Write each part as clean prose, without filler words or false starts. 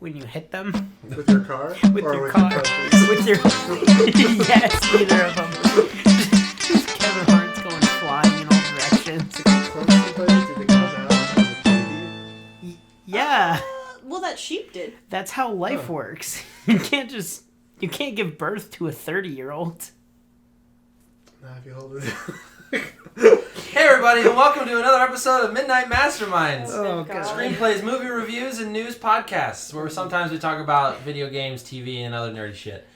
when you hit them. With your car? With or your with car. your punches? With your... Yes, either of them. Kevin Hart's going flying in all directions. Punch somebody? Did they come out as a baby? Yeah. Well, that sheep did. That's how life works. You can't give birth to a 30-year-old. Nah, if you hold it. Hey everybody, and welcome to another episode of Midnight Masterminds. Oh, God. Screenplays, movie reviews, and news podcasts, where sometimes we talk about video games, TV, and other nerdy shit.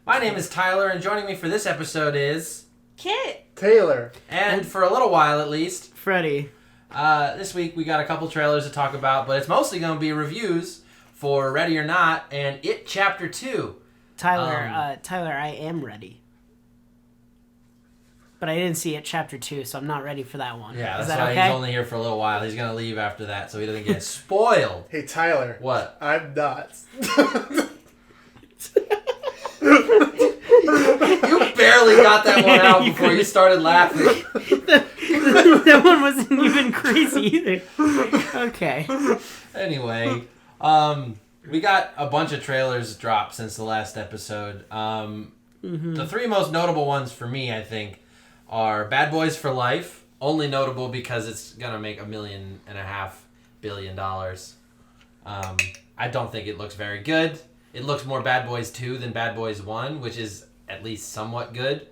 My name is Tyler, and joining me for this episode is... Kitt. Taylor. And for a little while at least... Freddie. This week we got a couple trailers to talk about, but it's mostly going to be reviews for Ready or Not and It Chapter 2. Tyler, I am ready. But I didn't see it Chapter 2, so I'm not ready for that one. Yeah, Is that's that why okay? he's only here for a little while. He's going to leave after that, so he doesn't get spoiled. Hey, Tyler. What? I'm not. You barely got that one out before you started laughing. That one wasn't even crazy either. Okay. Anyway, we got a bunch of trailers dropped since the last episode. The three most notable ones for me, I think, are Bad Boys for Life. Only notable because it's gonna make $1.5 billion. I don't think it looks very good. It looks more Bad Boys 2 than Bad Boys 1, which is at least somewhat good,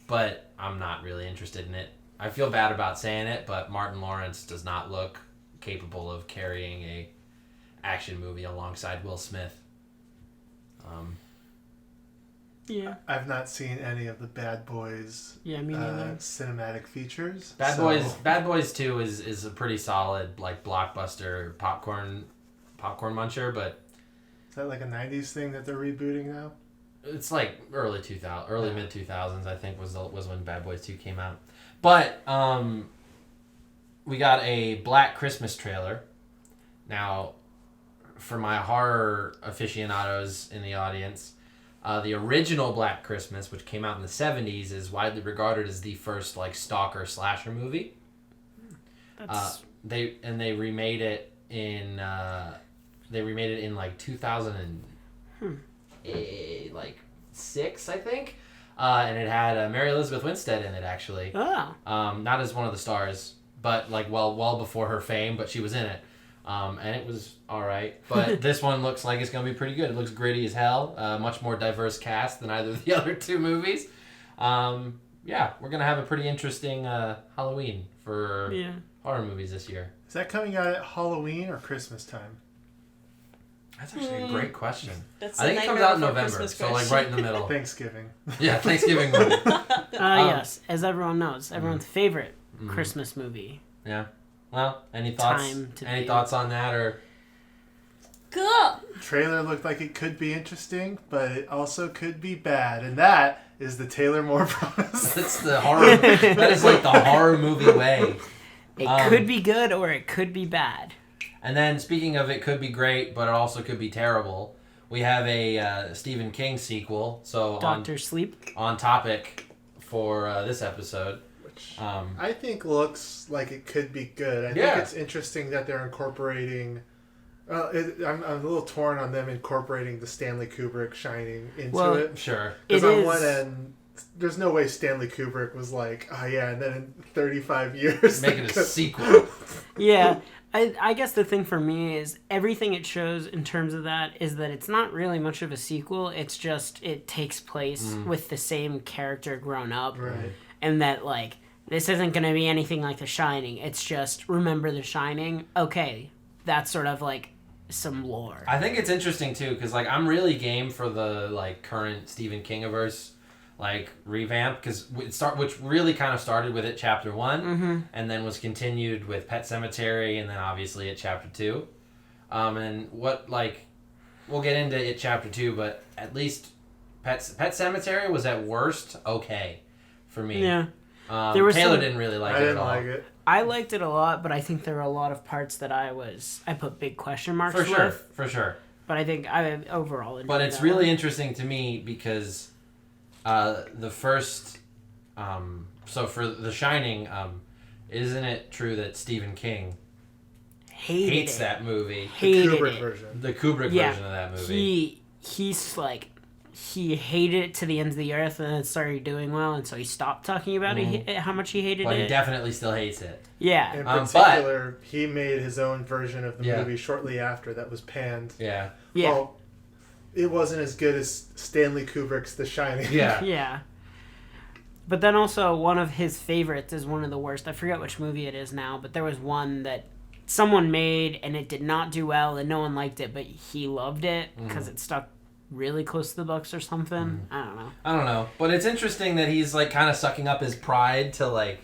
but I'm not really interested in it. I feel bad about saying it, but Martin Lawrence does not look capable of carrying a action movie alongside Will Smith. Yeah. I've not seen any of the Bad Boys Yeah, me neither. cinematic features. Bad Boys 2 is a pretty solid like blockbuster popcorn muncher, but Is that like a 90s thing that they're rebooting now? it's like early mid 2000s I think was when Bad Boys 2 came out. But we got a Black Christmas trailer. Now, for my horror aficionados in the audience, the original Black Christmas, which came out in the 70s, is widely regarded as the first like stalker slasher movie. They remade it in like 2006, I think, and it had Mary Elizabeth Winstead in it actually. Oh. Not as one of the stars, but like well before her fame, but she was in it. And it was alright. But this one looks like it's going to be pretty good. It looks gritty as hell. Much more diverse cast than either of the other two movies. Yeah, we're going to have a pretty interesting Halloween for horror movies this year. Is that coming out at Halloween or Christmas time? That's actually a great question. That's I think it comes out in November, so like right in the middle. Thanksgiving. Yeah, Thanksgiving movie. Yes, as everyone knows, everyone's favorite Christmas movie. Yeah. Well, any thoughts? Thoughts on that or? Cool. Trailer looked like it could be interesting, but it also could be bad, and that is the Taylor Moore promise. That's the horror. That is like the horror movie way. It could be good or it could be bad. And then, speaking of it could be great, but it also could be terrible, we have a Stephen King sequel. So Dr. Sleep. On topic for this episode. Which I think looks like it could be good. I think it's interesting that they're incorporating... I'm a little torn on them incorporating the Stanley Kubrick Shining into it. Sure. Because on one end, there's no way Stanley Kubrick was like, oh yeah, and then in 35 years... Make it a sequel. Yeah. I guess the thing for me is everything it shows in terms of that is that it's not really much of a sequel. It's just it takes place with the same character grown up. Right. And that, like, this isn't going to be anything like The Shining. It's just, remember The Shining? Okay. That's sort of, like, some lore. I think it's interesting, too, because, like, I'm really game for the, like, current Stephen Kingiverse, like, revamp, because which really kind of started with It Chapter 1, and then was continued with Pet Sematary, and then obviously It Chapter 2. And what, like, we'll get into It Chapter 2, but at least Pet Sematary was at worst okay for me. Yeah. Taylor didn't really like it at all. I didn't like it. I liked it a lot, but I think there were a lot of parts that I put big question marks with. For sure. But I think I overall enjoyed But it's that really one. interesting to me because the first... so for The Shining, isn't it true that Stephen King hates that movie. Hated the Kubrick it. version. The Kubrick version of that movie. He's like, he hated it to the ends of the earth, and then it started doing well, and so he stopped talking about how much he hated but it. But he definitely still hates it. Yeah. In particular, he made his own version of the movie shortly after that was panned. Yeah. Yeah. Well, it wasn't as good as Stanley Kubrick's The Shining. Yeah. Yeah. But then also one of his favorites is one of the worst. I forget which movie it is now, but there was one that someone made and it did not do well and no one liked it, but he loved it because it stuck really close to the books or something. I don't know. But it's interesting that he's like kind of sucking up his pride to like,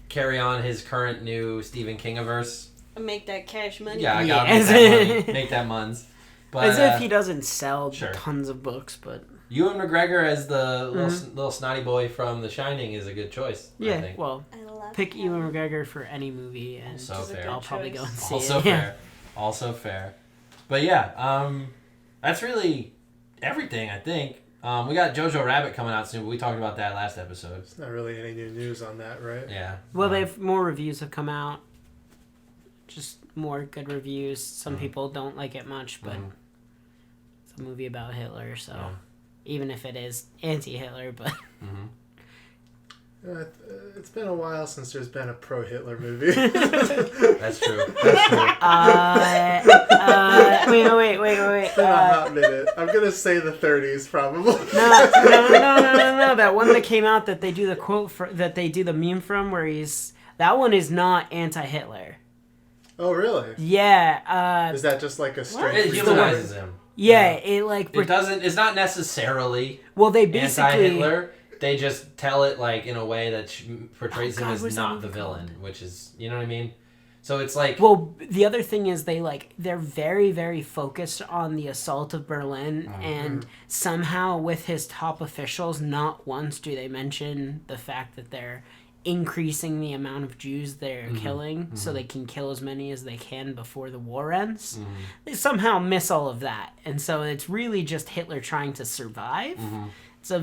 carry on his current new Stephen Kingiverse. Make that cash money. Yeah, I gotta make that money. Make that muns. But, as if he doesn't sell tons of books, but... Ewan McGregor as the little snotty boy from The Shining is a good choice. Yeah, I think. well, pick Ewan McGregor for any movie, and also fair. I'll probably go and see also it. Fair. Also fair. But yeah, that's really everything, I think. We got Jojo Rabbit coming out soon, but we talked about that last episode. There's not really any new news on that, right? Yeah. Well, more reviews have come out. Just more good reviews. Some people don't like it much, but it's a movie about Hitler, so... Yeah. Even if it is anti-Hitler, but... It's been a while since there's been a pro-Hitler movie. That's true. Wait. It's been a hot minute. I'm going to say the 30s, probably. No. That one that came out that they do the quote that they do the meme from, where that one is not anti-Hitler. Oh, really? Yeah. Is that just like a straight... It humanizes him. Yeah, it like... It doesn't... It's not necessarily they basically... anti-Hitler. They just tell it like in a way that portrays him as not the villain, which is... You know what I mean? So it's like... Well, the other thing is they're very, very focused on the assault of Berlin, and somehow with his top officials, not once do they mention the fact that they're increasing the amount of Jews they're killing so they can kill as many as they can before the war ends. They somehow miss all of that, and so it's really just Hitler trying to survive. It's a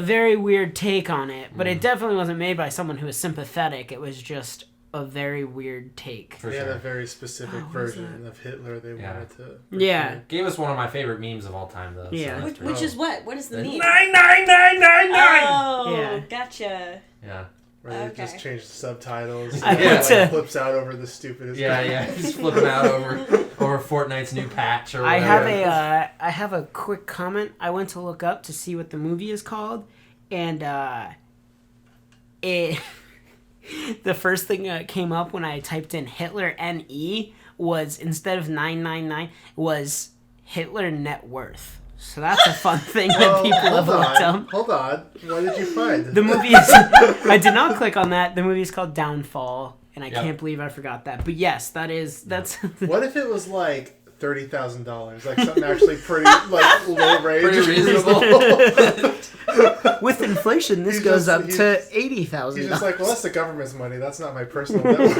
very weird take on it, but it definitely wasn't made by someone who was sympathetic. It was just a very weird take. They had a very specific version of Hitler they wanted to... Yeah. Gave us one of my favorite memes of all time, though. Yeah. So Which is what? What is the meme? 99999! Oh, Yeah. Gotcha. Yeah. Where they just changed the subtitles. Flips out over the stupidest... Yeah. He's flipping out over Fortnite's new patch or whatever. I have a quick comment. I went to look up to see what the movie is called, and it... The first thing that came up when I typed in Hitler NE was, instead of 999, was Hitler net worth. So that's a fun thing that people have looked up. Hold on. What did you find? The movie is... I did not click on that. The movie is called Downfall, and I can't believe I forgot that. But yes, that's... What if it was like $30,000? Like something actually pretty like low range. Pretty reasonable. With inflation, this goes up to $80,000. He's just like, well, that's the government's money. That's not my personal net.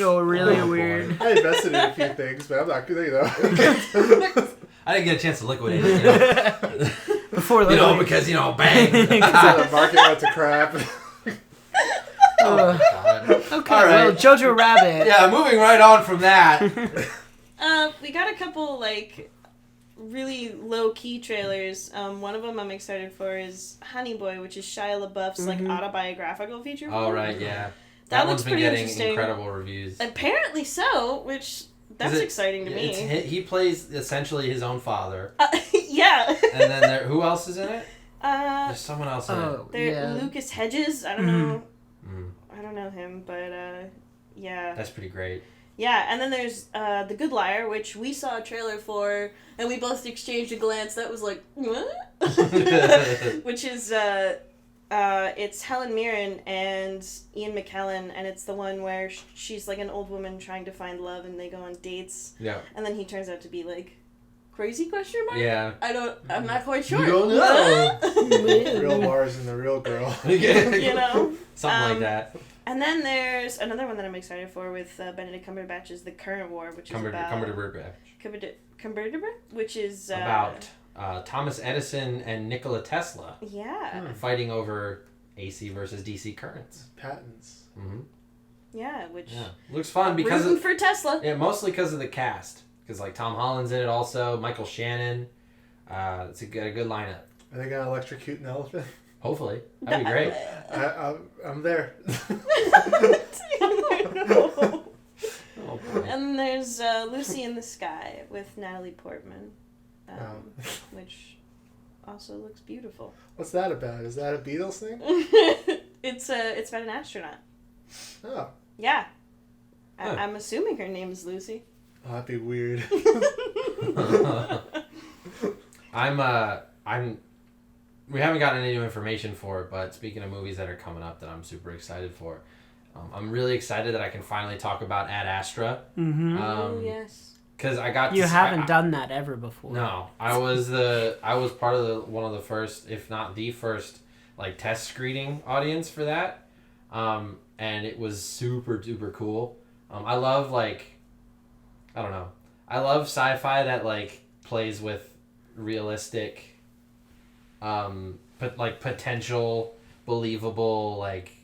Really weird. I invested in a few things, but I'm not good, I didn't get a chance to liquidate it, Before because, bang. The market went to crap. Okay, well, Jojo Rabbit. Yeah, moving right on from that. We got a couple, really low-key trailers. One of them I'm excited for is Honey Boy, which is Shia LaBeouf's, autobiographical feature film. Oh, right, yeah. That one's looks been pretty getting interesting. Incredible reviews. Apparently so, which... That's exciting to me. He plays essentially his own father. Yeah. And then who else is in it? There's someone else in it. Lucas Hedges. I don't know. I don't know him, but yeah. That's pretty great. Yeah, and then there's The Good Liar, which we saw a trailer for, and we both exchanged a glance that was like, what? Which is it's Helen Mirren and Ian McKellen, and it's the one where she's like an old woman trying to find love, and they go on dates. Yeah. And then he turns out to be like crazy ? Yeah. I'm not quite sure. You don't know. The real Mars and the real girl. Something like that. And then there's another one that I'm excited for with Benedict Cumberbatch is The Current War, which is which is about Thomas Edison and Nikola Tesla. Yeah. Fighting over AC versus DC currents. Patents. Mm-hmm. Yeah, which looks fun because rooting for Tesla. Yeah, mostly because of the cast. Because like Tom Holland's in it also, Michael Shannon. It's a good lineup. Are they gonna electrocute an elephant? Hopefully, that'd be great. I'm there. Oh, boy. And there's Lucy in the Sky with Natalie Portman, which also looks beautiful. What's that about? Is that a Beatles thing? It's about an astronaut. Oh. Yeah. Huh. I'm assuming her name is Lucy. Oh, that'd be weird. We haven't gotten any new information for it, but speaking of movies that are coming up that I'm super excited for, I'm really excited that I can finally talk about Ad Astra. Mm-hmm. Oh yes. Because I got you haven't done that ever before. No, I was part of one of the first, if not the first, like test screening audience for that, and it was super duper cool. I love I love sci-fi that like plays with realistic, potential, believable like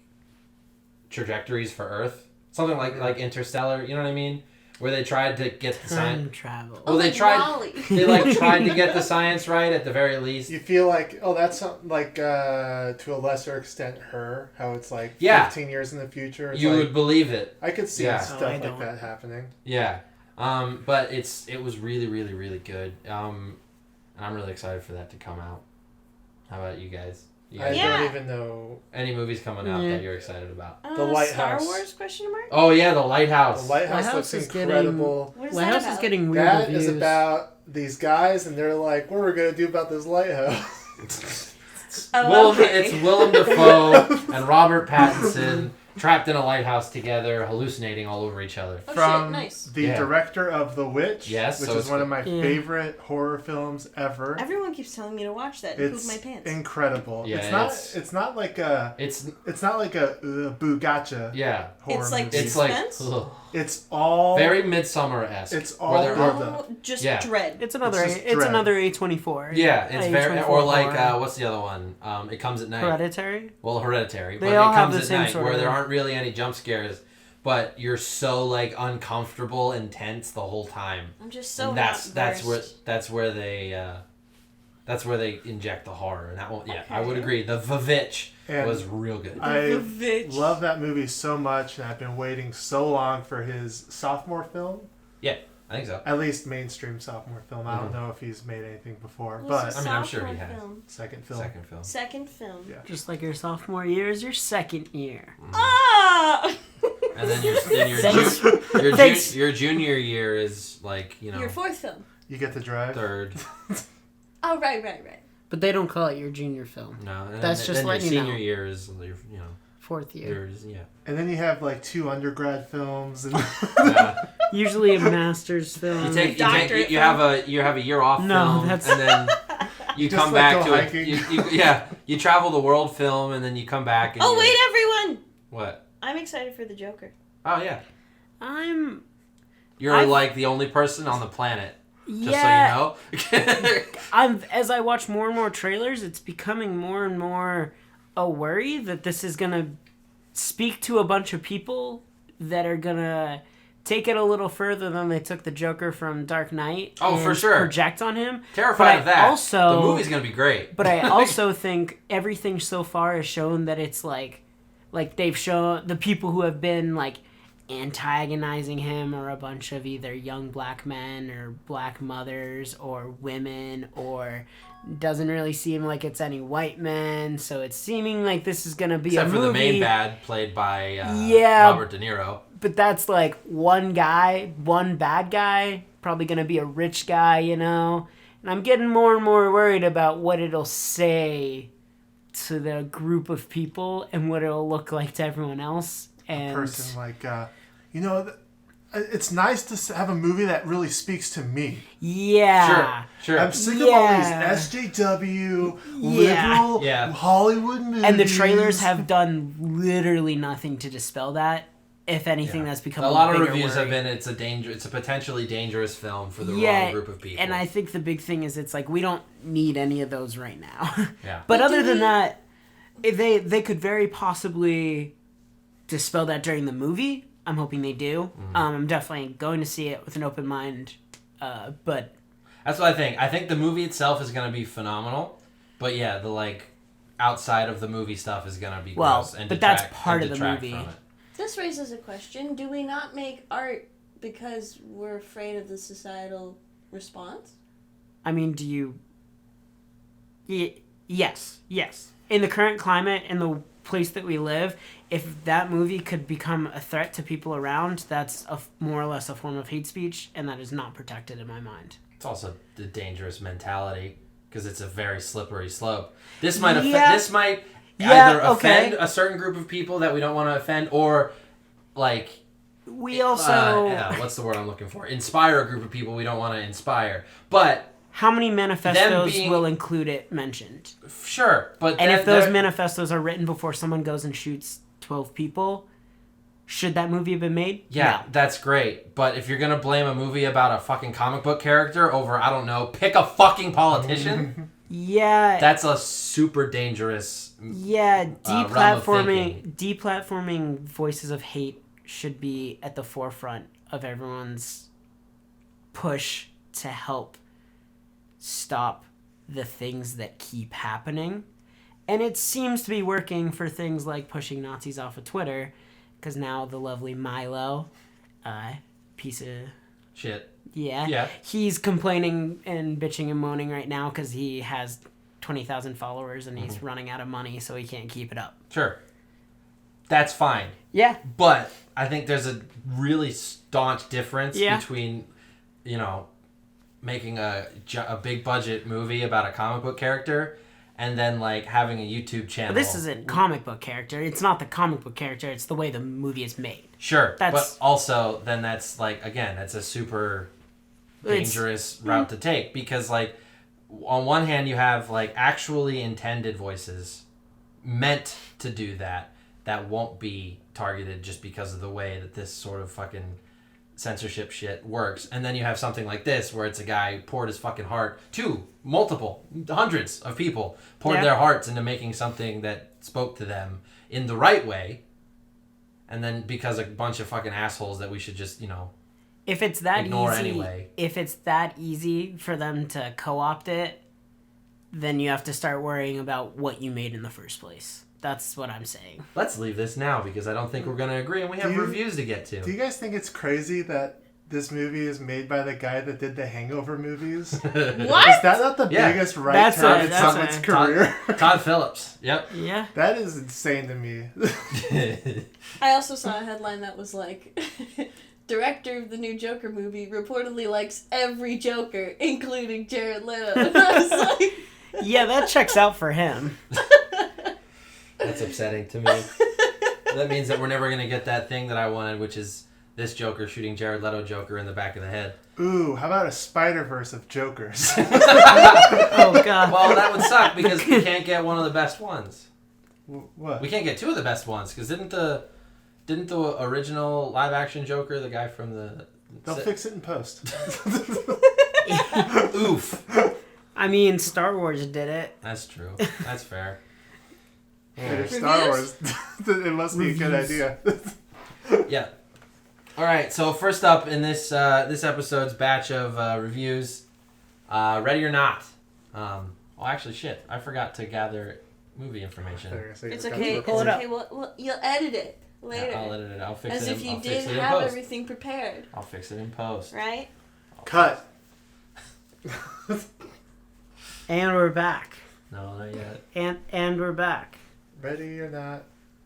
trajectories for Earth. Something like Interstellar. You know what I mean? Where they tried to get the science travel. Well, they tried. They tried to get the science right at the very least. You feel like that's something like to a lesser extent Her, how it's like 15 years in the future. It's you like, would believe it. I could see stuff like that happening. Yeah, but it was really really really good. And I'm really excited for that to come out. How about you guys? I don't even know any movies coming out that you're excited about. The Lighthouse. Star Wars ? Oh yeah, The Lighthouse. The Lighthouse looks incredible. Lighthouse is getting weird That reviews. is about these guys, and they're like, "What are we gonna do about this lighthouse?" It's Willem Dafoe and Robert Pattinson trapped in a lighthouse together, hallucinating all over each other. Oh, From nice. the director of The Witch, which is one of my favorite horror films ever. Everyone keeps telling me to watch that and poop my pants. Incredible. Yeah, it's not like a Bugatti. Yeah. Horror it's like movie. It's like it's all very Midsummer-esque. It's all just dread. It's another A24. Yeah, it's very or like what's the other one? It Comes at Night. Hereditary. Well, Hereditary. They but all It have Comes the at same Night, sort where of there aren't really any jump scares, but you're so like uncomfortable and tense the whole time. I'm just so that's where they inject the horror, and that one. Yeah, I would agree. The Vavitch was real good. I love that movie so much, and I've been waiting so long for his sophomore film. Yeah, I think so. At least mainstream sophomore film. I don't know if he's made anything before, but I mean, I'm sure he has. Second film. Second film. Yeah. Just like your sophomore year is your second year. Ah! And then your junior year is like, you know, your fourth film. You get to drive. Third. Oh, right. But they don't call it your junior film. No, that's just then letting your you know. senior year is, you know, fourth year. Yeah. And then you have like 2 undergrad films. And usually a master's film. You have a year off film, and then you come back to it. You travel the world film, and then you come back. And wait, everyone! What? I'm excited for the Joker. Oh yeah. You're like the only person on the planet. Just so you know. As I watch more and more trailers, it's becoming more and more a worry that this is gonna speak to a bunch of people that are gonna take it a little further than they took the Joker from Dark Knight. Oh, for sure. Project on him. Terrified of that. Also, the movie's gonna be great. But I also think everything so far has shown that it's like they've shown the people who have been like antagonizing him are a bunch of either young black men or black mothers or women, or doesn't really seem like it's any white men, so it's seeming like this is gonna be except a movie. For the main bad played by Robert De Niro. But that's like one bad guy, probably gonna be a rich guy, you know, and I'm getting more and more worried about what it'll say to the group of people and what it'll look like to everyone else. And a person like, it's nice to have a movie that really speaks to me. Yeah. Sure. I'm sick of all these SJW, liberal Hollywood movies. And the trailers have done literally nothing to dispel that. If anything, that's become a lot of bigger reviews worry. have been it's a potentially dangerous film for the wrong group of people. And I think the big thing is it's like we don't need any of those right now. Yeah. But other than that, They could very possibly dispel that during the movie. I'm hoping they do. I'm definitely going to see it with an open mind. But that's what I think. I think the movie itself is going to be phenomenal. But yeah, the like outside of the movie stuff is going to be gross and but that's part of the movie. This raises a question. Do we not make art because we're afraid of the societal response? I mean, do you... Yes. In the current climate, in the place that we live, if that movie could become a threat to people around, that's more or less a form of hate speech, and that is not protected in my mind. It's also the dangerous mentality, because it's a very slippery slope. This might either offend a certain group of people that we don't want to offend, or like we also what's the word I'm looking for? Inspire a group of people we don't want to inspire. But how many manifestos will include it mentioned? Sure, but if those manifestos are written before someone goes and shoots 12 people, should that movie have been made? Yeah, no. That's great. But if you're gonna blame a movie about a fucking comic book character over, I don't know, pick a fucking politician. Yeah, that's a super dangerous. Yeah, deplatforming voices of hate should be at the forefront of everyone's push to help stop the things that keep happening. And it seems to be working for things like pushing Nazis off of Twitter, because now the lovely Milo, piece of shit. Yeah. He's complaining and bitching and moaning right now because he has 20,000 followers and he's running out of money, so he can't keep it up. Sure. That's fine. Yeah. But I think there's a really staunch difference between, making a big budget movie about a comic book character and then like having a YouTube channel. But this isn't comic book character. It's not the comic book character. It's the way the movie is made. Sure. But also then that's like, again, that's a super dangerous route to take, because like on one hand you have like actually intended voices meant to do that won't be targeted just because of the way that this sort of fucking censorship shit works. And then you have something like this where it's a guy who poured his fucking heart to hundreds of people poured their hearts into making something that spoke to them in the right way, and then because a bunch of fucking assholes that we should just if it's that ignore easy, anyway. If it's that easy for them to co-opt it, then you have to start worrying about what you made in the first place. That's what I'm saying. Let's leave this now, because I don't think we're going to agree, and we have reviews to get to. Do you guys think it's crazy that this movie is made by the guy that did the Hangover movies? What? Is that not the biggest turn in someone's career? Todd Phillips. Yep. Yeah. That is insane to me. I also saw a headline that was like, director of the new Joker movie reportedly likes every Joker, including Jared Leto. And I was like... Yeah, that checks out for him. That's upsetting to me. That means that we're never going to get that thing that I wanted, which is this Joker shooting Jared Leto Joker in the back of the head. Ooh, how about a Spider-Verse of Jokers? Oh, God. Well, that would suck, because we can't get one of the best ones. What? We can't get two of the best ones, because didn't the original live-action Joker, the guy from the... They'll fix it in post. Oof. I mean, Star Wars did it. That's true. That's fair. Star Wars. It must be a good idea. Yeah. All right. So first up in this episode's batch of reviews, Ready or Not. Actually, shit. I forgot to gather movie information. It's okay. It's okay. Well, you'll edit it later. Yeah, I'll edit it. I'll fix it. As if you did have everything prepared. I'll fix it in post. Right. Cut. And we're back. No, not yet. And we're back. Ready or not,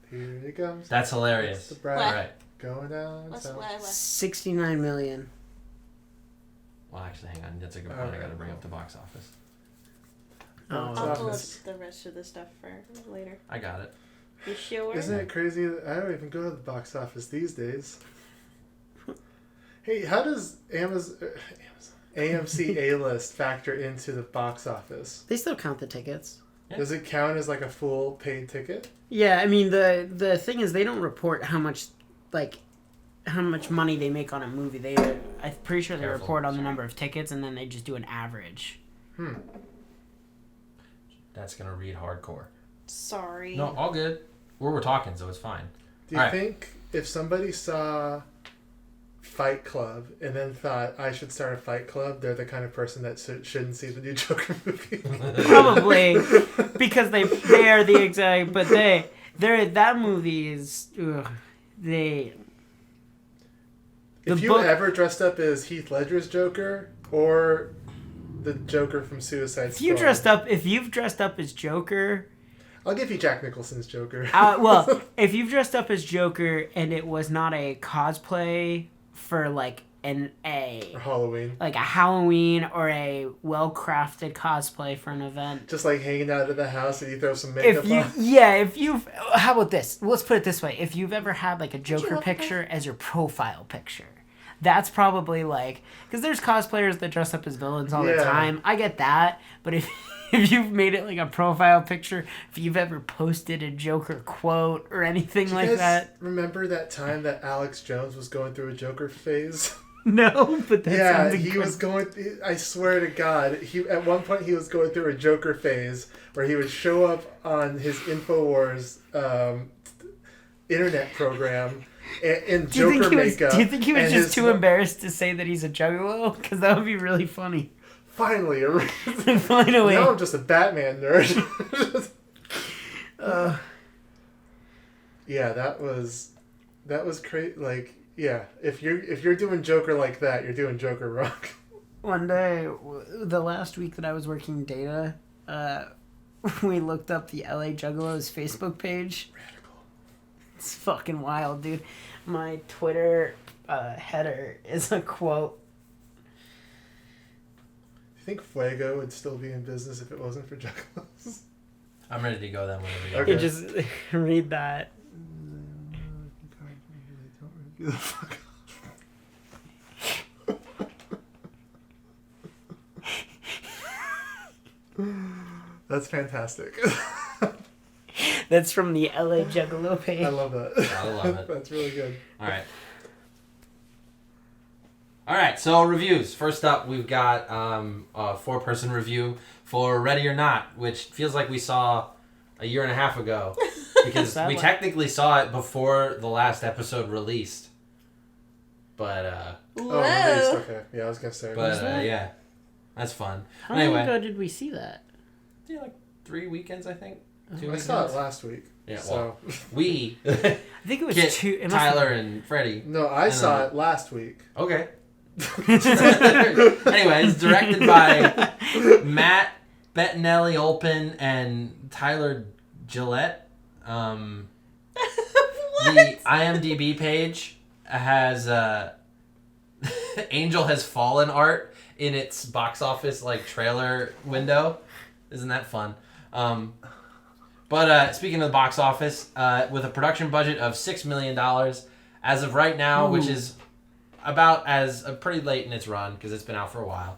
here it comes. That's hilarious. The bride What? Right. going down. What's So. 69 million. Well, actually, hang on. That's a good point. I got to bring up the box office. Oh, I'll pull up the rest of the stuff for later. I got it. You sure? Isn't it crazy that I don't even go to the box office these days? Hey, how does AMC A-list factor into the box office? They still count the tickets. Yeah. Does it count as like a full paid ticket? Yeah, I mean the thing is they don't report how much money they make on a movie. I'm pretty sure they report on the number of tickets, and then they just do an average. That's gonna read hardcore. Sorry. No, all good. We're talking, so it's fine. Do you think if somebody saw Fight Club and then thought, I should start a Fight Club, they're the kind of person that shouldn't see the new Joker movie? Probably. Because they are the exact... But that movie is... If you ever dressed up as Heath Ledger's Joker or the Joker from Suicide Squad... If you've dressed up as Joker... I'll give you Jack Nicholson's Joker. Well, if you've dressed up as Joker and it was not a cosplay for like or Halloween, like a Halloween or a well-crafted cosplay for an event, just like hanging out of the house and you throw some makeup on. If you've, how about this? Let's put it this way: if you've ever had like a Joker picture as your profile picture. That's probably like, because there's cosplayers that dress up as villains all the time. I get that, but if you've made it like a profile picture, if you've ever posted a Joker quote or anything like that. Remember that time that Alex Jones was going through a Joker phase? No, but that sounds he was going. I swear to God, at one point he was going through a Joker phase where he would show up on his Infowars internet program. In Joker makeup. Do you think he was just too embarrassed to say that he's a juggalo? Because that would be really funny. Finally. Finally. Now I'm just a Batman nerd. Yeah, that was crazy. Like, yeah, if you're doing Joker like that, you're doing Joker wrong. One day, the last week that I was working data, we looked up the LA Juggalos Facebook page. It's fucking wild, dude. My Twitter header is a quote. Do you think Fuego would still be in business if it wasn't for Juggalos? I'm ready to go then whenever you go. Okay. You just read that. That's fantastic. That's from the LA Juggalo page. I love that. I love it. That's really good. All right, so reviews. First up, we've got a 4-person review for Ready or Not, which feels like we saw a year and a half ago. Because we technically saw it before the last episode released. But, released, okay. Yeah, I was going to say. But, yeah. That's fun. How long ago did we see that? Yeah, like 3 weekends, I think. 2 I weekends. saw it last week. Yeah, so. Well, we. I think it was Kitt, 2. Tyler and Freddie. No, I saw it last week. Okay. Anyway, it's directed by Matt Bettinelli-Olpin and Tyler Gillette. The IMDb page has Angel Has Fallen art in its box office like trailer window. Isn't that fun? But speaking of the box office, with a production budget of $6 million as of right now, which is about as pretty late in its run because it's been out for a while.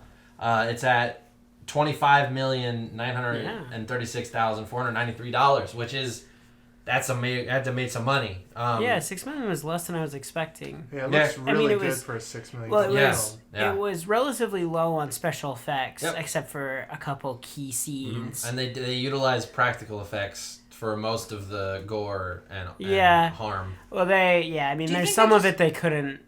It's at $25,936,493, which is had to make some money. $6 million was less than I was expecting. Yeah, it looks really good for a $6 million. Well, it was relatively low on special effects, except for a couple key scenes. And they utilized practical effects for most of the gore and harm. Well, there's some of it they couldn't,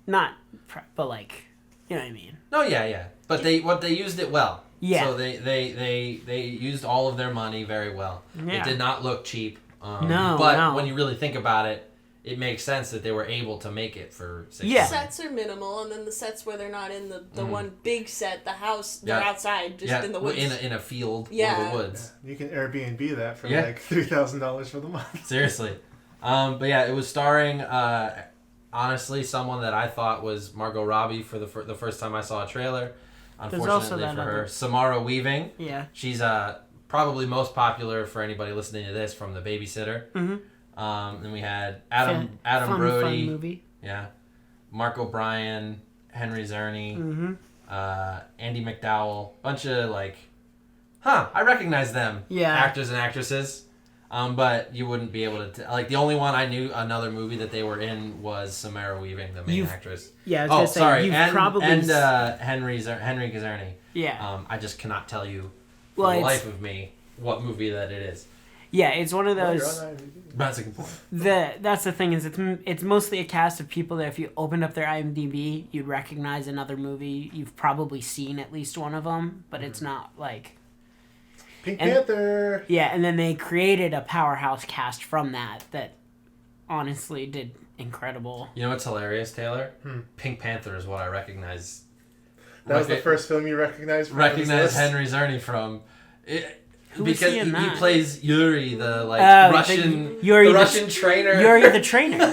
but like, you know what I mean. No, yeah. But they used it well. Yeah. So they used all of their money very well. Yeah. It did not look cheap. But when you really think about it, it makes sense that they were able to make it for $6 million. The sets are minimal, and then the sets where they're not in the one big set, the house, they're outside, just in the woods. In a field or the woods. Yeah. You can Airbnb that for like $3,000 for the month. Seriously. But yeah, it was starring, honestly, someone that I thought was Margot Robbie for the first time I saw a trailer. Unfortunately for her. Samara Weaving. Yeah. She's probably most popular for anybody listening to this from The Babysitter. Mm-hmm. Then we had Adam Brody. Fun movie. Yeah. Mark O'Brien, Henry Czerny, Andy McDowell. Bunch of I recognize them. Yeah. Actors and actresses. But you wouldn't be able to the only one I knew another movie that they were in was Samara Weaving, the main actress. Yeah, I was gonna say, Henry Czerny. Yeah. I just cannot tell you for the life of me what movie that it is. Yeah, it's one of those. That's a good point. That's the thing is it's mostly a cast of people that if you opened up their IMDb, you'd recognize another movie. You've probably seen at least one of them, but it's not like Pink Panther. Yeah, and then they created a powerhouse cast from that honestly did incredible. You know what's hilarious, Taylor? Pink Panther is what I recognize. That was the first film you recognized. Recognize Henry Czerny from. Because he plays Yuri, the Russian, Russian trainer. Yuri the trainer.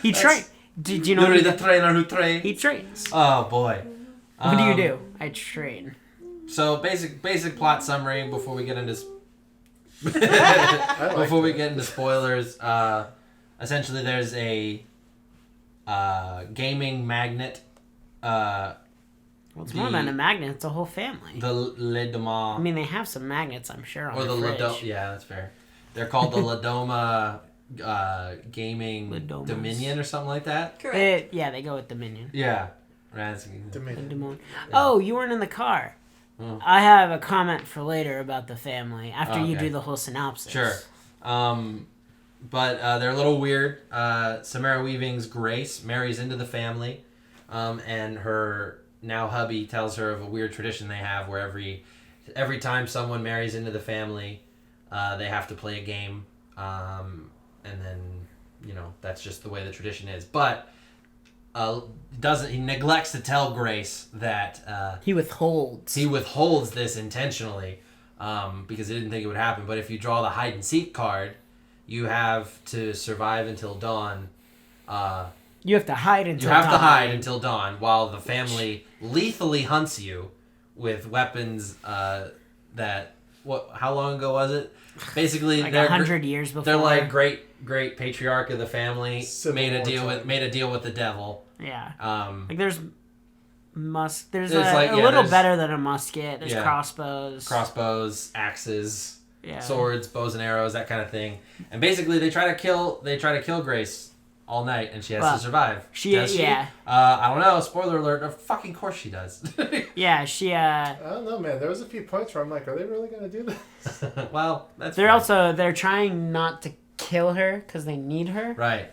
He trained. Did you know Yuri the trainer who trains? He trains. Oh boy. What do you do? I train. So basic plot summary before we get into spoilers. Essentially, there's a gaming magnate. Well, it's more than a magnet. It's a whole family. The Ledoma. I mean, they have some magnets, I'm sure, on or the fridge. Yeah, that's fair. They're called the Ledoma Gaming Ledomas. Dominion or something like that. Correct. They go with Dominion. Yeah. Dominion. Oh, you weren't in the car. Oh. I have a comment for later about the family after you Okay. do the whole synopsis. Sure. But they're a little weird. Samara Weaving's Grace marries into the family, and her now hubby tells her of a weird tradition they have where every time someone marries into the family, they have to play a game, and then that's just the way the tradition is. But he neglects to tell Grace that He withholds this intentionally because he didn't think it would happen. But if you draw the hide and seek card, you have to survive until dawn. You have to hide until dawn. dawn. While the family lethally hunts you with weapons that... How long ago was it? Basically, like 100 years before. They're like great patriarch of the family made a deal with the devil. Yeah. There's a little better than a musket. There's crossbows, axes, swords, bows and arrows, that kind of thing. And basically, they try to kill Grace all night, and she has to survive. Does she? Yeah. I don't know. Spoiler alert. Of fucking course she does. Yeah, she. I don't know, man. There was a few points where I'm like, are they really gonna do this? Well, that's. They're trying not to kill her because they need her. Right.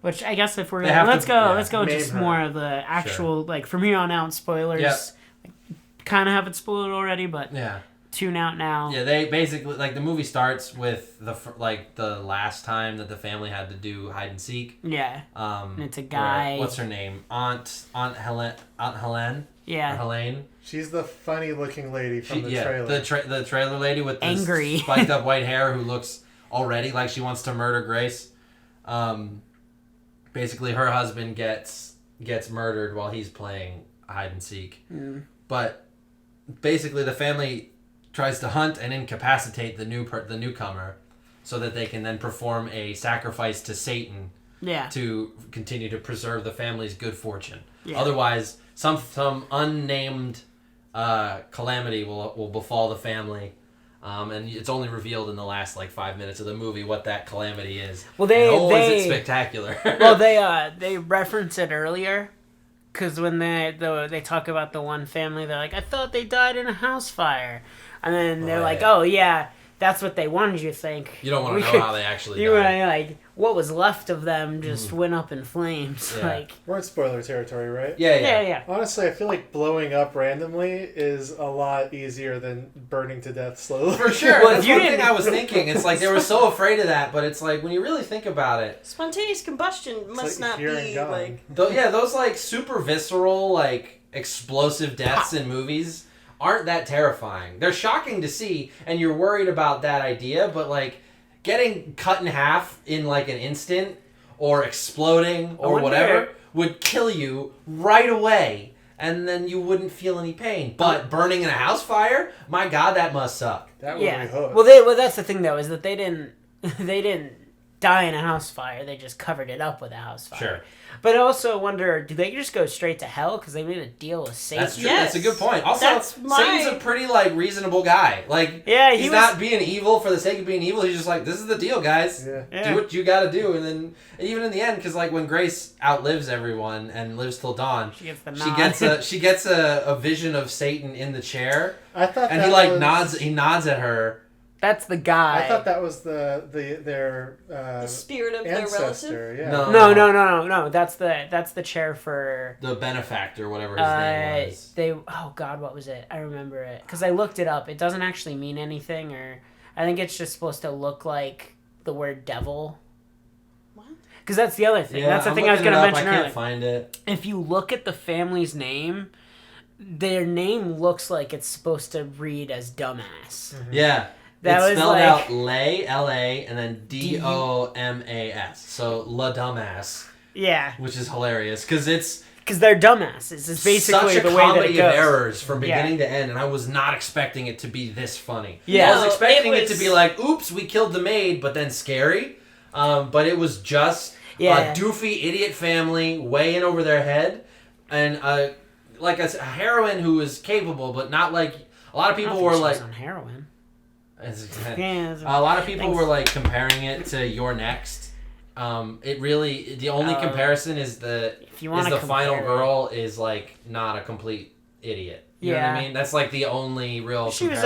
Which I guess if we're let's go just her. more of the actual from here on out spoilers. Yep. Kind of have it spoiled already, but yeah. Tune out now. Yeah, they basically the movie starts with the last time that the family had to do hide and seek. Yeah. And it's a guy. What's her name? Aunt Helene. Yeah. Or Helene. She's the funny looking lady from the trailer. The trailer lady with this angry spiked up white hair who looks already like she wants to murder Grace. Basically, her husband gets murdered while he's playing hide and seek. Mm. But basically, the family tries to hunt and incapacitate the newcomer so that they can then perform a sacrifice to Satan to continue to preserve the family's good fortune. Yeah. Otherwise, some unnamed calamity will befall the family. And it's only revealed in the last 5 minutes of the movie what that calamity is. Well, is it spectacular? Well, they reference it earlier. Because when they talk about the one family, they're like, I thought they died in a house fire. And then they're like, oh, yeah, that's what they wanted you to think. You don't want to know how they actually died. What was left of them just went up in flames. Yeah. We're in spoiler territory, right? Yeah. Honestly, I feel like blowing up randomly is a lot easier than burning to death slowly. For sure. Well, that's one thing I was thinking. It's they were so afraid of that, but it's when you really think about it. Spontaneous combustion must not be those super visceral, explosive deaths in movies aren't that terrifying. They're shocking to see, and you're worried about that idea, but getting cut in half in an instant or exploding or whatever would kill you right away, and then you wouldn't feel any pain. But burning in a house fire, my God, that must suck. That would be hooked. Well, that's the thing though, is that they didn't die in a house fire. They just covered it up with a house fire. Sure. But I also wonder, do they just go straight to hell because they made a deal with Satan? That's true. Yes. That's a good point. Also, Satan's a pretty reasonable guy. He's not being evil for the sake of being evil. He's just this is the deal, guys. Yeah. Do what you got to do, and then even in the end, because when Grace outlives everyone and lives till dawn, she gets a vision of Satan in the chair. I thought, and he nods at her. That's the guy. I thought that was their the spirit of ancestor. their relative. Yeah. No. That's the chair for the benefactor, whatever his name was. Oh God, what was it? I remember it because I looked it up. It doesn't actually mean anything, or I think it's just supposed to look like the word devil. What? Because that's the other thing. Yeah, that's the thing I was going to mention I earlier. can't find it. If you look at the family's name, their name looks like it's supposed to read as dumbass. Mm-hmm. Yeah. That it's was spelled like, out Lay, L-A, and then D-O-M-A-S. So La Dumbass. Yeah. Which is hilarious, because it's... Because they're dumbasses. It's basically such a the way that it comedy goes. of errors from beginning to end, and I was not expecting it to be this funny. Yeah. I was expecting it to be like, oops, we killed the maid, but then scary. But it was just a doofy idiot family way in over their head, and like a heroine who was capable, but not like... A lot of people were like... on heroin. A lot of people were like comparing it to You're Next. It really the only comparison is the final girl is like not a complete idiot. You know what I mean? That's like the only real. She was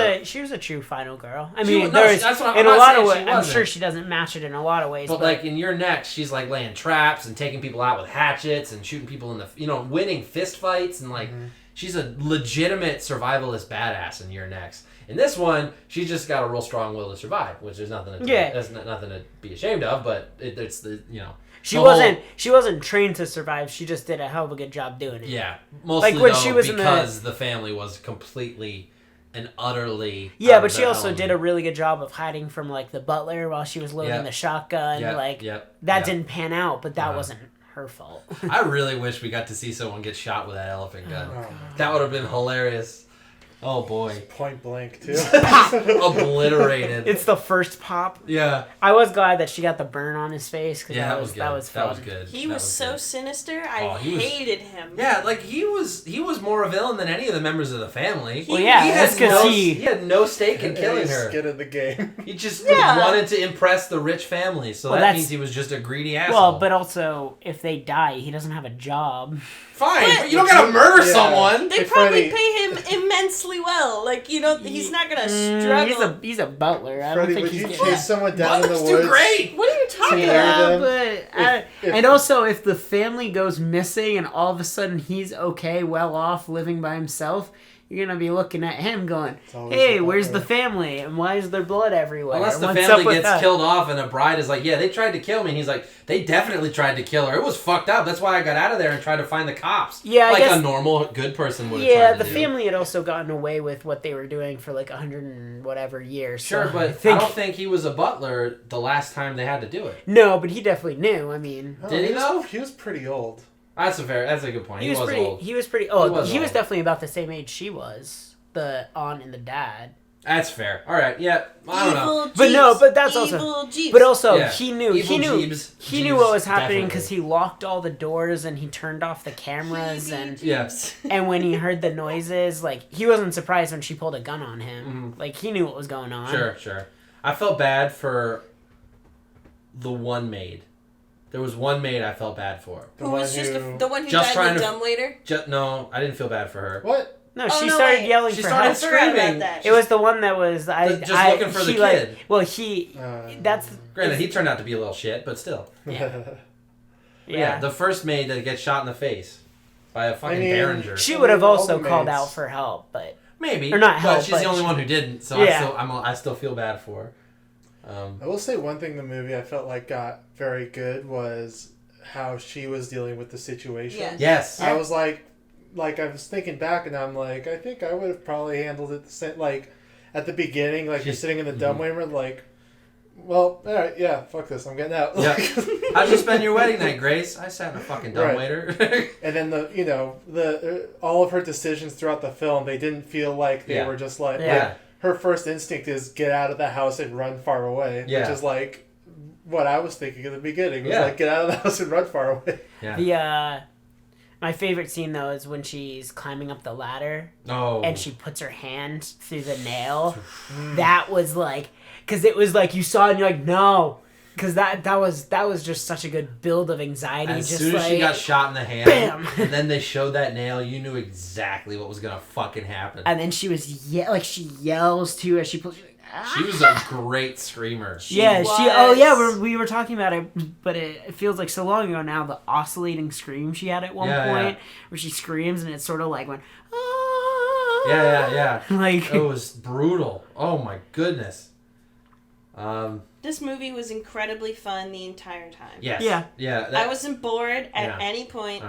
a true final girl. I mean, that's what in a lot of ways. I'm sure she doesn't match it in a lot of ways. But like in You're Next, she's like laying traps and taking people out with hatchets and shooting people in the winning fist fights and like she's a legitimate survivalist badass in You're Next. In this one, she's just got a real strong will to survive, which there's nothing to that's nothing to be ashamed of. But it's the she wasn't trained to survive. She just did a hell of a good job doing it. Yeah, mostly like when she was because the family was completely and utterly. Yeah, but she also did a really good job of hiding from like the butler while she was loading the shotgun. That didn't pan out, but that wasn't her fault. I really wish we got to see someone get shot with that elephant gun. That would have been hilarious. Oh boy. It's point blank too. Obliterated. It's the first pop. Yeah. I was glad that she got the burn on his face because that was fun. That was good. He was so sinister. I hated him. Yeah, like he was more a villain than any of the members of the family. Well, yeah, that's because he had no stake in killing her. Skin in the game. He just wanted to impress the rich family, so that means he was just a greedy asshole. Well, but also if they die, he doesn't have a job. Fine, but you don't gotta murder someone. They probably pay him immensely well. Like, he's not gonna struggle. He's a butler. I Freddie, don't think would he's you chase someone down in the woods? Too great. What are you talking about? But and also, if the family goes missing and all of a sudden he's okay, well off, living by himself, you're gonna be looking at him going, "Hey, where's the family? And why is there blood everywhere?" Unless the family gets killed off and a bride is like, "Yeah, they tried to kill me," and he's like, "They definitely tried to kill her. It was fucked up. That's why I got out of there and tried to find the cops." Yeah, like I guess, a normal good person would have tried to do. Yeah, the family had also gotten away with what they were doing for like 100 and whatever years. Sure, so but I don't think he was a butler the last time they had to do it. No, but he definitely knew. I mean, did he though? He was pretty old. That's a good point. He was old. He was pretty old. He was definitely about the same age she was. The aunt and the dad. That's fair. All right. Yeah. I don't know. But no. But that's also. But also, he knew. He knew. Jeeves, he knew what was happening because he locked all the doors and he turned off the cameras and. Yes. And when he heard the noises, like he wasn't surprised when she pulled a gun on him. Mm-hmm. Like he knew what was going on. Sure. I felt bad for the one maid. There was one maid I felt bad for. The one who died the dumbwaiter? No, I didn't feel bad for her. What? No, she started yelling for help. She started screaming. It was the one that was looking for the kid. Granted, he turned out to be a little shit, but still. Yeah. The first maid that gets shot in the face by a fucking Derringer. She would have also called out for help, but maybe or not help. But she's the only one who didn't, so I still feel bad for her. I will say one thing in the movie I felt like got very good was how she was dealing with the situation. Yes. I was like I was thinking back and I'm like, I think I would have probably handled it the same. Like at the beginning, like you're sitting in the dumbwaiter, like, well, all right, yeah, fuck this, I'm getting out. Yeah. How'd you spend your wedding night, Grace? I sat in a fucking dumbwaiter. Right. And then the all of her decisions throughout the film, they didn't feel like they were just like. Yeah. Her first instinct is get out of the house and run far away, which is like what I was thinking in the beginning. It was like get out of the house and run far away. Yeah. My favorite scene though is when she's climbing up the ladder and she puts her hand through the nail. That was like, because it was like you saw it and you're like, no. Because that was just such a good build of anxiety. As just soon as she got shot in the hand, bam! And then they showed that nail, you knew exactly what was gonna fucking happen. And then she was she yells too as she pulls. She's like, She was a great screamer. We were talking about it, but it feels like so long ago now. The oscillating scream she had at one point, where she screams and it's sort of like went. Yeah. Like it was brutal. Oh my goodness. This movie was incredibly fun the entire time. Yes. Yeah. I wasn't bored at any point.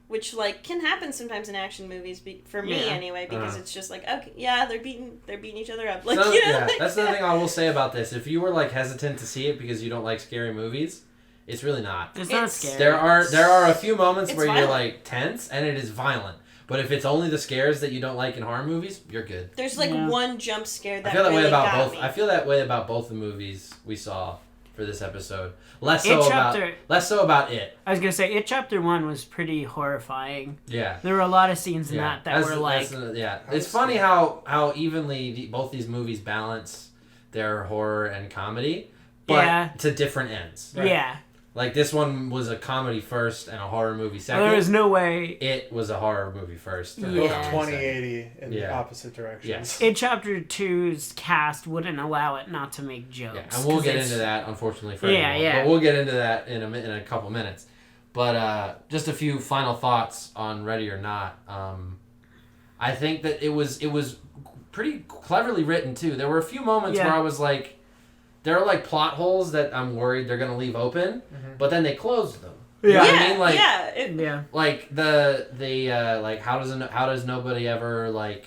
Which can happen sometimes in action movies for me anyway, because it's just like, okay, they're beating each other up. Like, that's the thing I will say about this. If you were hesitant to see it because you don't like scary movies, it's really not. It's not scary. There are a few moments where you're tense and it is violent. But if it's only the scares that you don't like in horror movies, you're good. There's one jump scare that really got me. I feel that way about both the movies we saw for this episode. Less so about it. I was gonna say It Chapter 1 was pretty horrifying. Yeah. There were a lot of scenes in that were It's funny how evenly both these movies balance their horror and comedy, but to different ends. Right? Yeah. Like, this one was a comedy first and a horror movie second. There was no way... It was a horror movie first. And 2080 in the opposite directions. Yes. It Chapter 2's cast wouldn't allow it not to make jokes. Yeah, and we'll get into that, unfortunately, for everyone. But we'll get into that in a couple minutes. But just a few final thoughts on Ready or Not. I think that it was pretty cleverly written, too. There were a few moments where I was like... There are plot holes that I'm worried they're gonna leave open, but then they closed them. You know what I mean? Like the how does nobody ever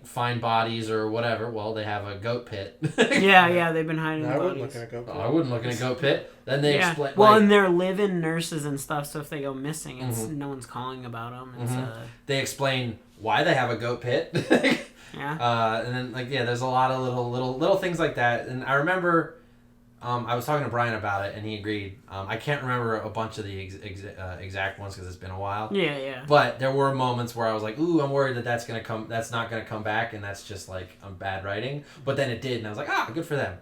find bodies or whatever? Well, they have a goat pit. they've been hiding bodies. I wouldn't look in a goat pit. I wouldn't look in a goat pit. Then they explain. Well, and they're live-in nurses and stuff, so if they go missing, it's no one's calling about them. It's, they explain why they have a goat pit. Yeah. And then there's a lot of little things like that. And I remember, I was talking to Brian about it, and he agreed. I can't remember a bunch of the exact ones because it's been a while. Yeah. But there were moments where I was like, "Ooh, I'm worried that's not gonna come back, and that's just bad writing." But then it did, and I was like, good for them.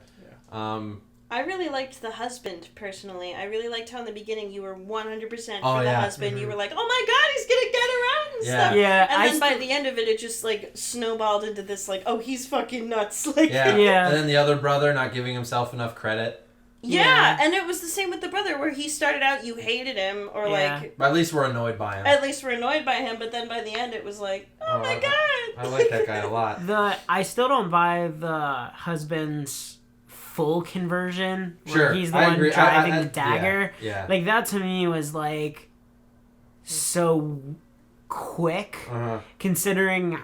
Yeah. I really liked the husband, personally. I really liked how in the beginning you were 100% for the husband. You were like, oh my god, he's going to get around and stuff. Yeah, and then by the end of it, it just snowballed into this he's fucking nuts. And then the other brother not giving himself enough credit. Yeah, and it was the same with the brother where he started out, you hated him, or But at least we're annoyed by him. At least we're annoyed by him, but then by the end it was like, oh my god. I like that guy a lot. I still don't buy the husband's full conversion where he's the one driving the dagger. Yeah. That to me was so quick, considering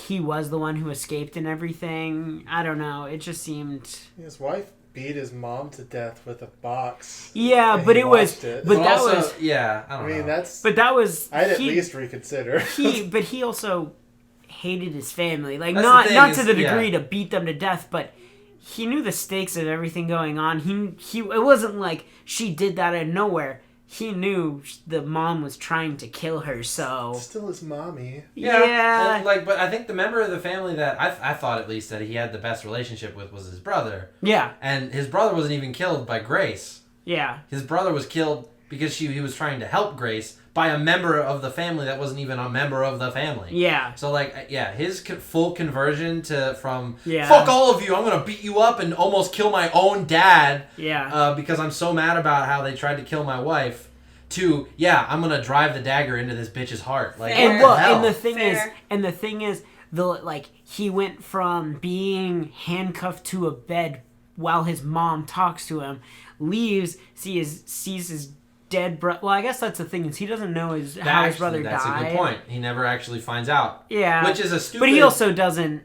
he was the one who escaped and everything. I don't know. It just seemed his wife beat his mom to death with a box. Yeah, but it was. But that also, was. Yeah, I don't know. That's. But that was. I'd at least reconsider. But he also hated his family, not to the degree to beat them to death, but. He knew the stakes of everything going on. He it wasn't like she did that out of nowhere. He knew the mom was trying to kill her, so... Still his mommy. Yeah. And, but I think the member of the family that I thought at least that he had the best relationship with was his brother. Yeah. And his brother wasn't even killed by Grace. Yeah. His brother was killed because he was trying to help Grace by a member of the family that wasn't even a member of the family. Yeah. So, his full conversion from, fuck all of you, I'm going to beat you up and almost kill my own dad. Yeah. Because I'm so mad about how they tried to kill my wife, to, I'm going to drive the dagger into this bitch's heart. And the thing is, he went from being handcuffed to a bed while his mom talks to him, leaves, sees his dead brother. Well, I guess that's the thing, is he doesn't know how his brother died. That's a good point. He never actually finds out. Yeah. Which is a stupid... But he also doesn't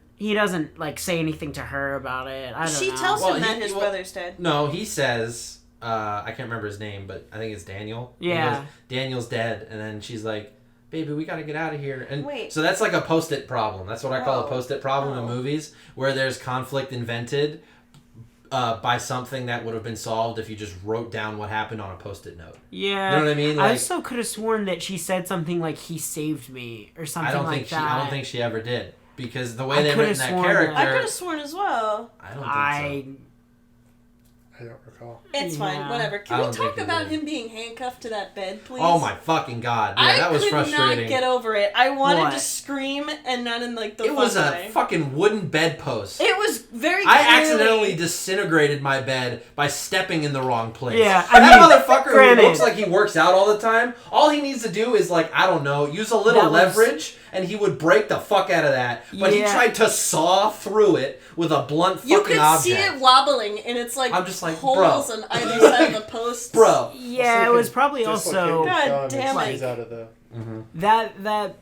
say anything to her about it. I don't know. She tells him that his brother's dead. No, he says... I can't remember his name, but I think it's Daniel. Yeah. Goes, Daniel's dead, and then she's like, baby, we gotta get out of here. And wait. So that's like a post-it problem. That's what I call a post-it problem in movies, where there's conflict invented by something that would have been solved if you just wrote down what happened on a post-it note. Yeah. You know what I mean? I also could have sworn that she said something like, he saved me, or something that. I don't think she ever did. Because the way they written that character... I could have sworn as well. I don't think so. I don't recall. It's fine. Whatever. Can we talk about him being handcuffed to that bed, please? Oh my fucking god! Yeah, that was frustrating. I could not get over it. I wanted to scream, and not in like the. It was a fucking wooden bedpost. It was very. I accidentally disintegrated my bed by stepping in the wrong place. Yeah, that motherfucker who looks like he works out all the time. All he needs to do is like I don't know, use a little leverage, and he would break the fuck out of that. But he tried to saw through it with a blunt fucking object. You could see it wobbling, and it's like I'm just like holes on either side of the post. Bro. Yeah, it was probably also... God damn it. Out of the... That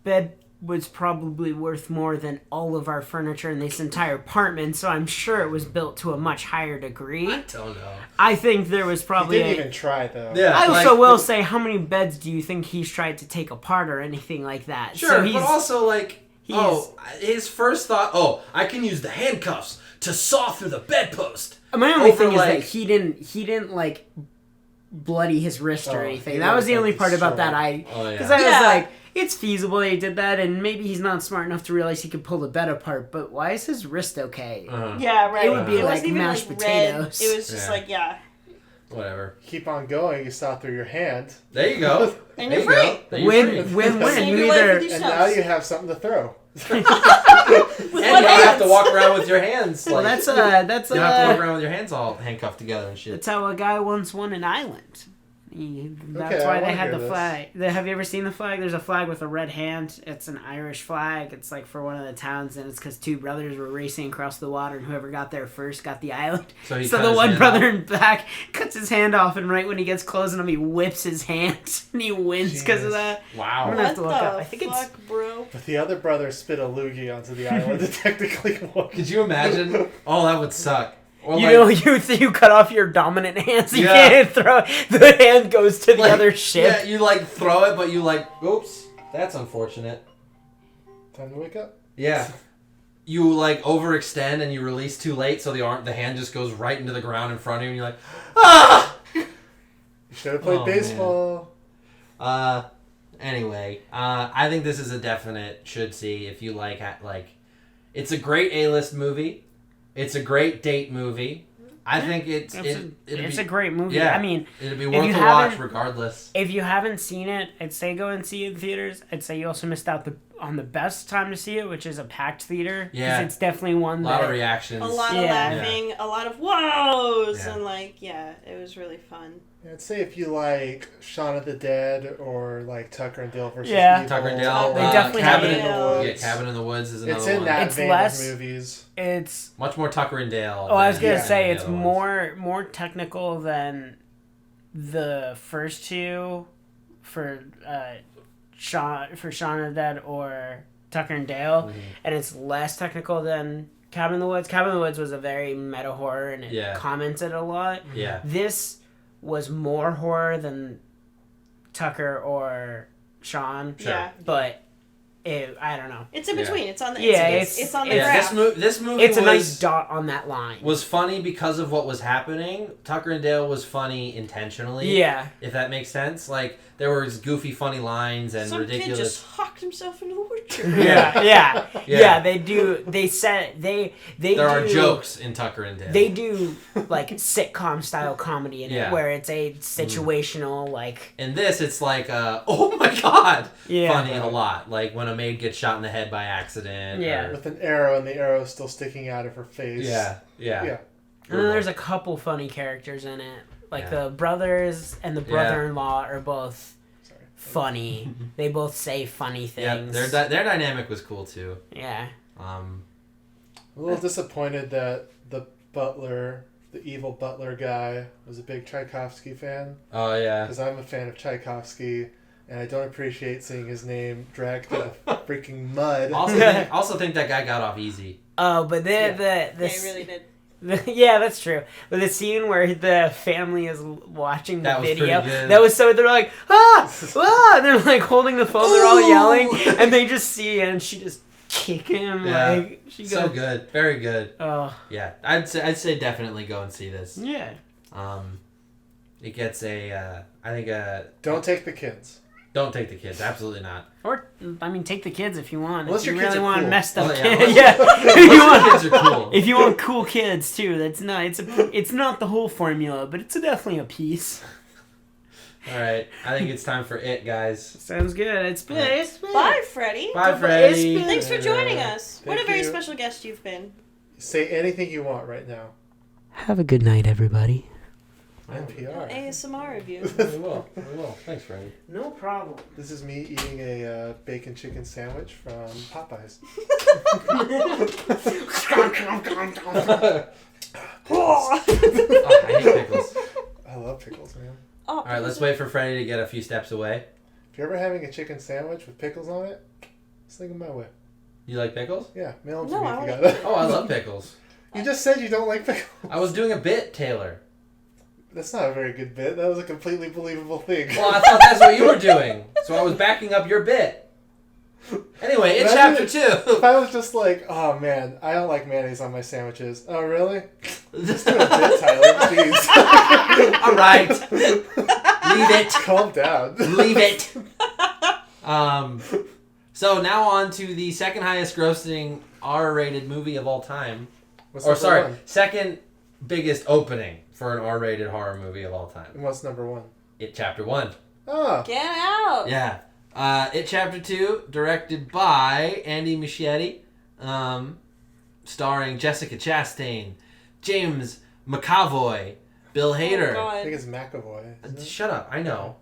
bed was probably worth more than all of our furniture in this entire apartment, so I'm sure it was built to a much higher degree. I don't know. I think there was probably... He didn't even try, though. Yeah, I also will say, how many beds do you think he's tried to take apart or anything like that? Sure, so but also, like... his first thought, I can use the handcuffs to saw through the bedpost. My only thing is that he didn't like bloody his wrist or anything. That was the only part about that because I was like, it's feasible he did that, and maybe he's not smart enough to realize he could pull the bed apart. But why is his wrist okay? Yeah, right. It would be like mashed potatoes. It was just whatever. Keep on going. You saw through your hand. There you go. And you're free. Win. You either. And now you have something to throw. And you don't have to walk around with your hands. Well, that's you don't have to walk around with your hands all handcuffed together and shit. That's how a guy once won an island. That's why they had the flag. Have you ever seen the flag? There's a flag with a red hand. It's an Irish flag. It's like for one of the towns, and it's because two brothers were racing across the water, and whoever got there first got the island. So the one brother in back cuts his hand off, and right when he gets close to him, he whips his hand, and he wins because of that. Wow. I'm gonna have to look up. I think bro. But the other brother spit a loogie onto the island and technically won. Could you imagine? Oh, that would suck. Or you cut off your dominant hand, so you can't throw it. The hand goes to the other ship. Yeah, you throw it, but you oops, that's unfortunate. Time to wake up. Yeah. You overextend and you release too late, so the hand just goes right into the ground in front of you, and you're like, ah! You should have played baseball. Man. Anyway, I think this is a definite should see if you like. It's a great A-list movie. It's a great date movie. I think it's a great movie. Yeah, I mean, it'd be worth to watch regardless. If you haven't seen it, I'd say go and see it in theaters. I'd say you also missed out on the best time to see it, which is a packed theater. Yeah, it's definitely one. A lot of reactions. A lot of laughing. Yeah. A lot of whoas, and it was really fun. I'd say if you like Shaun of the Dead or like Tucker and Dale versus Evil. Tucker and Dale. They definitely Cabin in the Woods. Yeah, Cabin in the Woods is another one. It's in that vein of movies. It's much more Tucker and Dale. Oh, I was gonna say it's more technical than the first two for Shaun of the Dead or Tucker and Dale, and it's less technical than Cabin in the Woods. Cabin in the Woods was a very meta horror, and it commented a lot. Yeah. This was more horror than Tucker or Shaun. Sure. Yeah. But I don't know. It's in between. It's on the it's on the graph. This movie it's a nice dot on that line. Was funny because of what was happening. Tucker and Dale was funny intentionally. Yeah. If that makes sense. There were goofy, funny lines and ridiculous. Some kid just hocked himself into the wheelchair. Yeah. They do. They said they. There are jokes in Tucker and Dale. They do sitcom style comedy in it, where it's a situational In this, it's oh my god, funny a lot. When a maid gets shot in the head by accident. Yeah. With an arrow, and the arrow still sticking out of her face. Yeah. And then there's a couple funny characters in it. The brothers and the brother-in-law are both funny. They both say funny things. Yeah, their dynamic was cool too. Yeah. I'm a little disappointed that the butler, the evil butler guy, was a big Tchaikovsky fan. Oh yeah. Because I'm a fan of Tchaikovsky, and I don't appreciate seeing his name dragged through the freaking mud. Also think that guy got off easy. Oh, but they really did. Yeah, that's true. But the scene where the family is watching the video, that was so they're like, ah, and they're holding the phone, they're all yelling, and they just see it, and she just kick him. Yeah. She goes, so good, very good. Oh, yeah, I'd say definitely go and see this. Yeah. It gets I think don't take the kids. Don't take the kids. Absolutely not. Or, I mean, take the kids if you want. Unless if you your kids really are want cool. messed up yeah. kids. Yeah. Kids are cool. If you want cool kids, too, that's not... It's not the whole formula, but it's definitely a piece. All right. I think it's time for it, guys. Sounds good. It's been... Bye, Freddie. Bye, Freddie. Thanks for joining us. What a Thank very you. special guest you've been. Say anything you want right now. Have a good night, everybody. NPR. ASMR review. We will. Thanks, Freddie. No problem. This is me eating a bacon chicken sandwich from Popeyes. I hate pickles. I love pickles, man. Oh, All right, let's wait for Freddie to get a few steps away. If you're ever having a chicken sandwich with pickles on it, just think of my way. You like pickles? Yeah, mail them No, to me I if you like got it. Oh, I love pickles. You just said you don't like pickles. I was doing a bit, Taylor. That's not a very good bit. That was a completely believable thing. Well, I thought that's what you were doing, so I was backing up your bit. Anyway, it's chapter 2. If I was just like, oh man, I don't like mayonnaise on my sandwiches. Oh really? Just do a bit, Tyler. Jeez. All right, leave it. Calm down. Leave it. So now on to the second highest grossing R-rated movie of all time. What's Or number sorry, one? second biggest opening for an R-rated horror movie of all time. And what's number one? It Chapter 1. Oh. Get out. Yeah. It Chapter 2, directed by Andy Muschietti, starring Jessica Chastain, James McAvoy, Bill Oh, Hader. I think God. it's McAvoy. isn't it? Shut up, I know.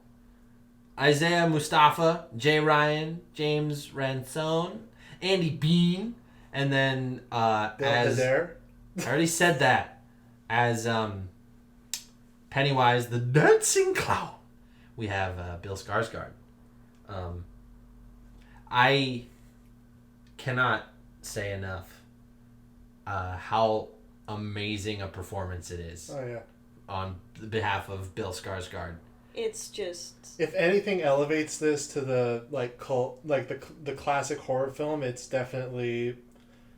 Isaiah Mustafa, Jay Ryan, James Ransone, Andy Bean, and then as There. I already said that, as Pennywise the Dancing Clown, we have Bill Skarsgård. I cannot say enough how amazing a performance it is Oh yeah. on behalf of Bill Skarsgård. It's just. If anything elevates this to the cult, the classic horror film, it's definitely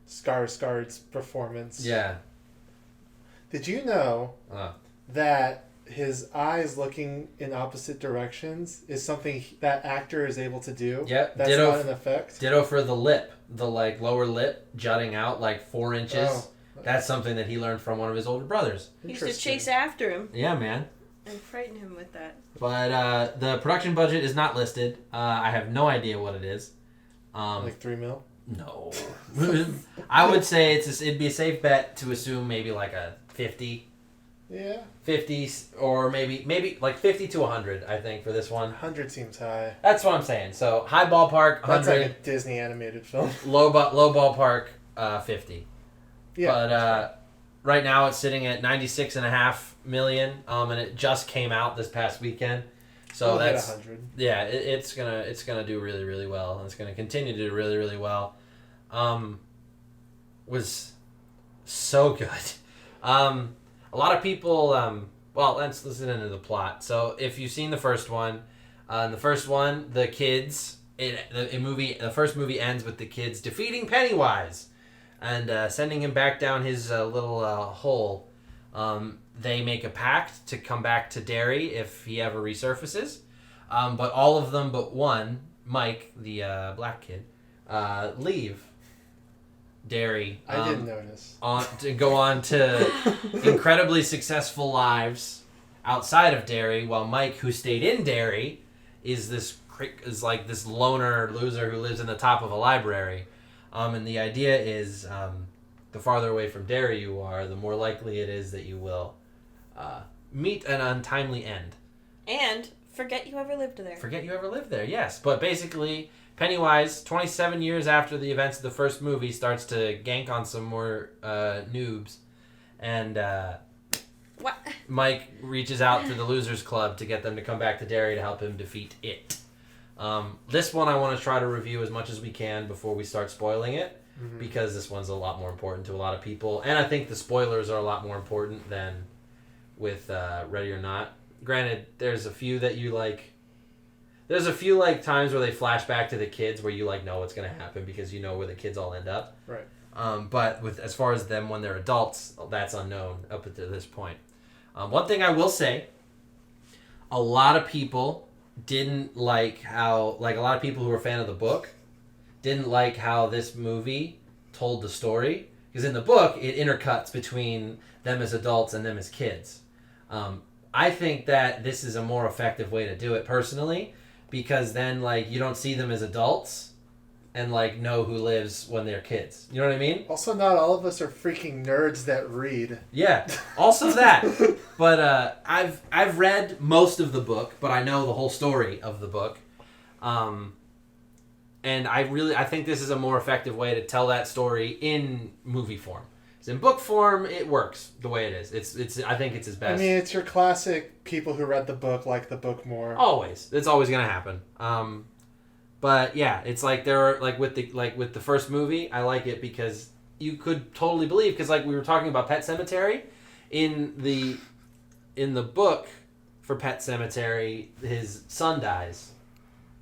Skarsgård's performance. Yeah. Did you know Uh, that his eyes looking in opposite directions is something that actor is able to do? Yep. That's Ditto. not an effect. Ditto for the lip, the lower lip jutting out 4 inches. Oh. That's something that he learned from one of his older brothers. He used to Interesting. chase after him Yeah, man. and frighten him with that. But the production budget is not listed. I have no idea what it is. Like $3 million. No. I would say it'd be a safe bet to assume maybe a 50. Yeah. 50 or maybe 50 to 100, I think, for this one. 100 seems high. That's what I'm saying. So high ballpark, 100. That's like a Disney animated film. Low ballpark, 50. Yeah. But right now it's sitting at $96.5 million, and it just came out this past weekend. So We'll hit that's 100. yeah, it's gonna do really, really well, and it's gonna continue to do really, really well. Was so good. A lot of people. Well, let's listen into the plot. So if you've seen the first one, the kids. The first movie ends with the kids defeating Pennywise, and sending him back down his little hole. They make a pact to come back to Derry if he ever resurfaces. But all of them but one, Mike, the black kid, leave Derry. I didn't notice. To go on to incredibly successful lives outside of Derry, while Mike, who stayed in Derry, is this loner loser who lives in the top of a library. And the idea is, the farther away from Derry you are, the more likely it is that you will meet an untimely end. And forget you ever lived there. Forget you ever lived there, yes. But basically, Pennywise, 27 years after the events of the first movie, starts to gank on some more noobs. And What? Mike reaches out to the Losers Club to get them to come back to Derry to help him defeat it. This one I want to try to review as much as we can before we start spoiling it, because this one's a lot more important to a lot of people. And I think the spoilers are a lot more important than with Ready or Not. Granted, there's a few that you like. There's a few times where they flash back to the kids where you know what's going to happen because you know where the kids all end up. Right. But as far as them when they're adults, that's unknown up to this point. One thing I will say, a lot of people didn't like how, like, a lot of people who were a fan of the book didn't like how this movie told the story. Because in the book, it intercuts between them as adults and them as kids. I think that this is a more effective way to do it, personally, because then, like, you don't see them as adults and, like, know who lives when they're kids. You know what I mean? Also, not all of us are freaking nerds that read. Yeah, also that. But I've read most of the book, but I know the whole story of the book. And I think this is a more effective way to tell that story in movie form. In book form, it works the way it is. It's. I think it's his best. I mean, it's your classic people who read the book like the book more. Always, it's always gonna happen. But yeah, it's like there are with the first movie. I like it because you could totally believe, because like we were talking about Pet Sematary, in the book for Pet Sematary, his son dies.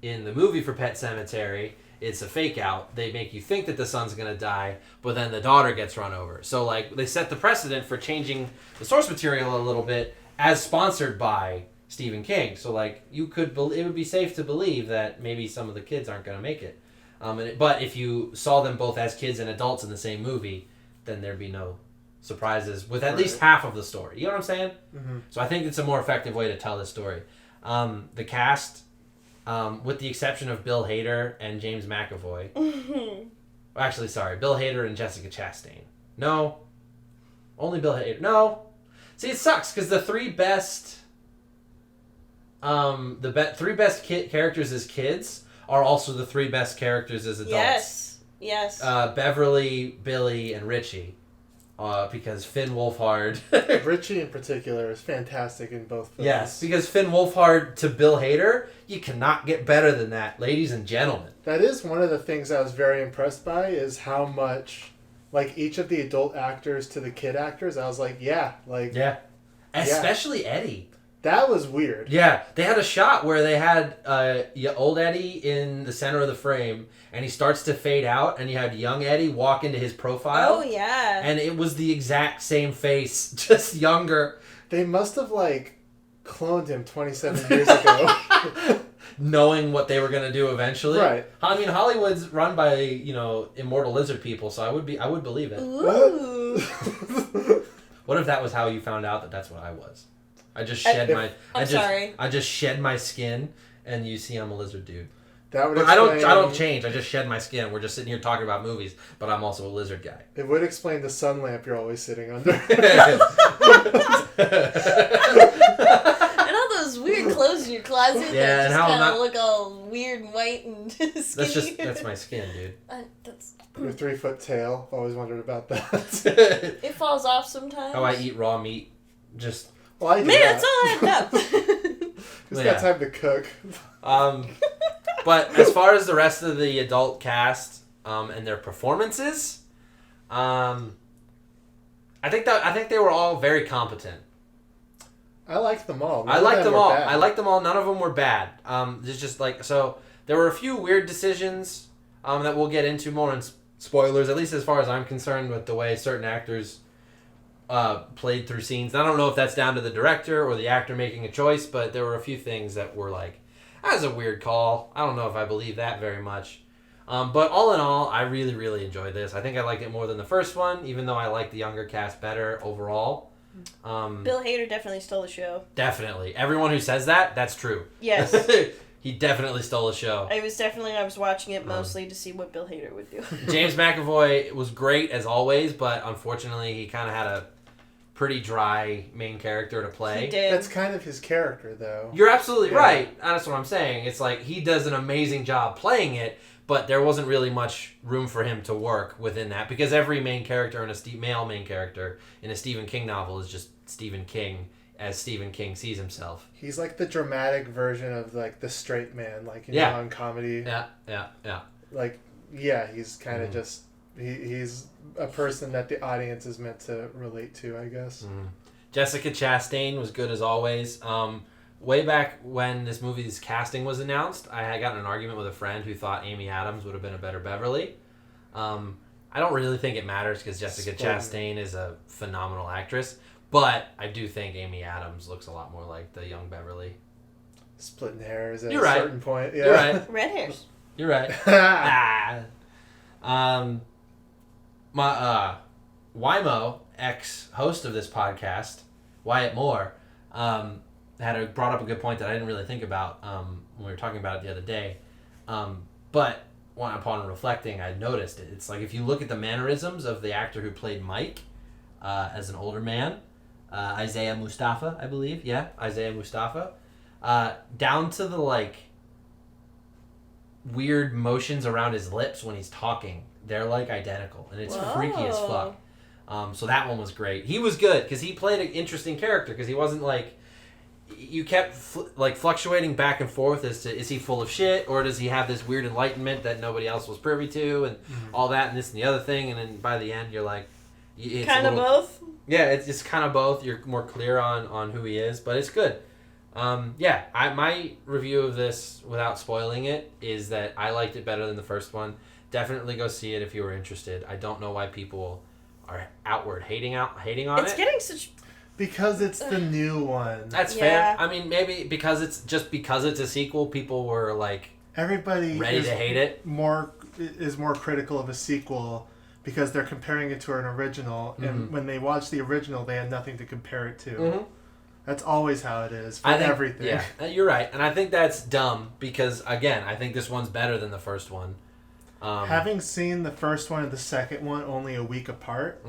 In the movie for Pet Sematary, it's a fake out. They make you think that the son's going to die, but then the daughter gets run over. So, like, they set the precedent for changing the source material a little bit as sponsored by Stephen King. So, like, it would be safe to believe that maybe some of the kids aren't going to make it. But if you saw them both as kids and adults in the same movie, then there'd be no surprises with at least half of the story. You know what I'm saying? Mm-hmm. So I think it's a more effective way to tell this story. The cast... with the exception of Bill Hader and James McAvoy. Actually, sorry. Bill Hader and Jessica Chastain. No. Only Bill Hader. No. See, it sucks, because the three best... three best characters as kids are also the three best characters as adults. Yes. Beverly, Billy, and Richie. Because Finn Wolfhard... Richie in particular is fantastic in both films. Yes, because Finn Wolfhard to Bill Hader, you cannot get better than that, ladies and gentlemen. That is one of the things I was very impressed by, is how much, like, each of the adult actors to the kid actors, I was like, yeah. Especially Eddie. That was weird. Yeah, they had a shot where they had old Eddie in the center of the frame, and he starts to fade out, and you had young Eddie walk into his profile. Oh, yeah. And it was the exact same face, just younger. They must have, like, cloned him 27 years ago. Knowing what they were going to do eventually. Right. I mean, Hollywood's run by, immortal lizard people, so I would believe it. Ooh. What if that was how you found out that that's what I was? I just shed I just shed my skin, and you see I'm a lizard dude. That would explain... I don't change. I just shed my skin. We're just sitting here talking about movies, but I'm also a lizard guy. It would explain the sun lamp you're always sitting under. And all those weird clothes in your closet that just kind of look all weird and white and skinny. That's my skin, dude. Your 3-foot tail. I've always wondered about that. It falls off sometimes. How I eat raw meat. Just... Well, I do Man, that. that's all I have. Who's got time to cook? But as far as the rest of the adult cast and their performances, I think they were all very competent. I liked them all. I liked them all. None of them were bad. It's just like, so there were a few weird decisions that we'll get into more in spoilers, at least as far as I'm concerned, with the way certain actors played through scenes. I don't know if that's down to the director or the actor making a choice, but there were a few things that were like, that was a weird call. I don't know if I believe that very much. But all in all, I really, really enjoyed this. I think I liked it more than the first one, even though I liked the younger cast better overall. Bill Hader definitely stole the show. Definitely. Everyone who says that, that's true. Yes. He definitely stole the show. I was watching it mostly to see what Bill Hader would do. James McAvoy was great as always, but unfortunately he kind of had a pretty dry main character to play. He did. That's kind of his character, though. You're absolutely right. That's what I'm saying. It's like he does an amazing job playing it, but there wasn't really much room for him to work within that, because every main character male main character in a Stephen King novel is just Stephen King as Stephen King sees himself. He's like the dramatic version of like the straight man, like on comedy. Yeah. Like, he's kind of just he's a person that the audience is meant to relate to, I guess. Jessica Chastain was good as always. Way back when this movie's casting was announced, I had gotten an argument with a friend who thought Amy Adams would have been a better Beverly. I don't really think it matters because Jessica Chastain is a phenomenal actress, but I do think Amy Adams looks a lot more like the young Beverly. splitting hairs at You're a right. certain point. Yeah. You're right. Red hairs. You're right. Wymo, ex-host of this podcast, Wyatt Moore, brought up a good point that I didn't really think about when we were talking about it the other day. But upon reflecting, I noticed it. It's like if you look at the mannerisms of the actor who played Mike as an older man, Isaiah Mustafa, I believe. Yeah, Isaiah Mustafa. Down to the like weird motions around his lips when he's talking. They're like identical, and it's freaky as fuck. So that one was great. He was good because he played an interesting character because he wasn't like you kept fluctuating back and forth as to is he full of shit or does he have this weird enlightenment that nobody else was privy to and all that and this and the other thing, and then by the end you're like it's kind of both. Yeah, it's kind of both. You're more clear on who he is, but it's good. My review of this, without spoiling it, is that I liked it better than the first one. Definitely go see it if you were interested. I don't know why people are hating on it. It's getting such... Because it's the new one. That's fair. I mean, maybe because it's a sequel, people were like... Everybody ready to hate it. Is more critical of a sequel because they're comparing it to an original, and when they watch the original, they had nothing to compare it to. Mm-hmm. That's always how it is for everything. Yeah, you're right. And I think that's dumb because, again, I think this one's better than the first one. Having seen the first one and the second one only a week apart,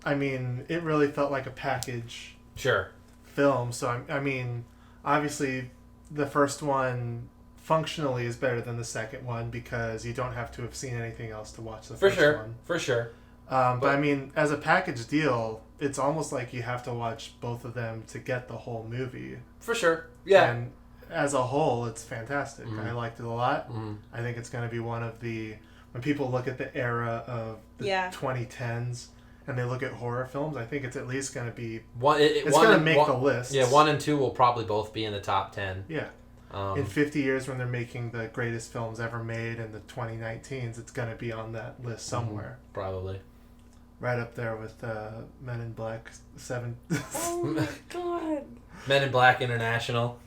I mean, it really felt like a package film. So, I mean, obviously, the first one functionally is better than the second one because you don't have to have seen anything else to watch the first one. For sure. But I mean, as a package deal, it's almost like you have to watch both of them to get the whole movie. For sure. Yeah. And as a whole, it's fantastic. I liked it a lot. I think it's going to be one of the... When people look at the era of the 2010s and they look at horror films, I think it's at least going to be... It's going to make the list. Yeah, 1 and 2 will probably both be in the top 10. Yeah. In 50 years when they're making the greatest films ever made in the 2019s, it's going to be on that list somewhere. Probably. Right up there with Men in Black 7. Oh my god. Men in Black International.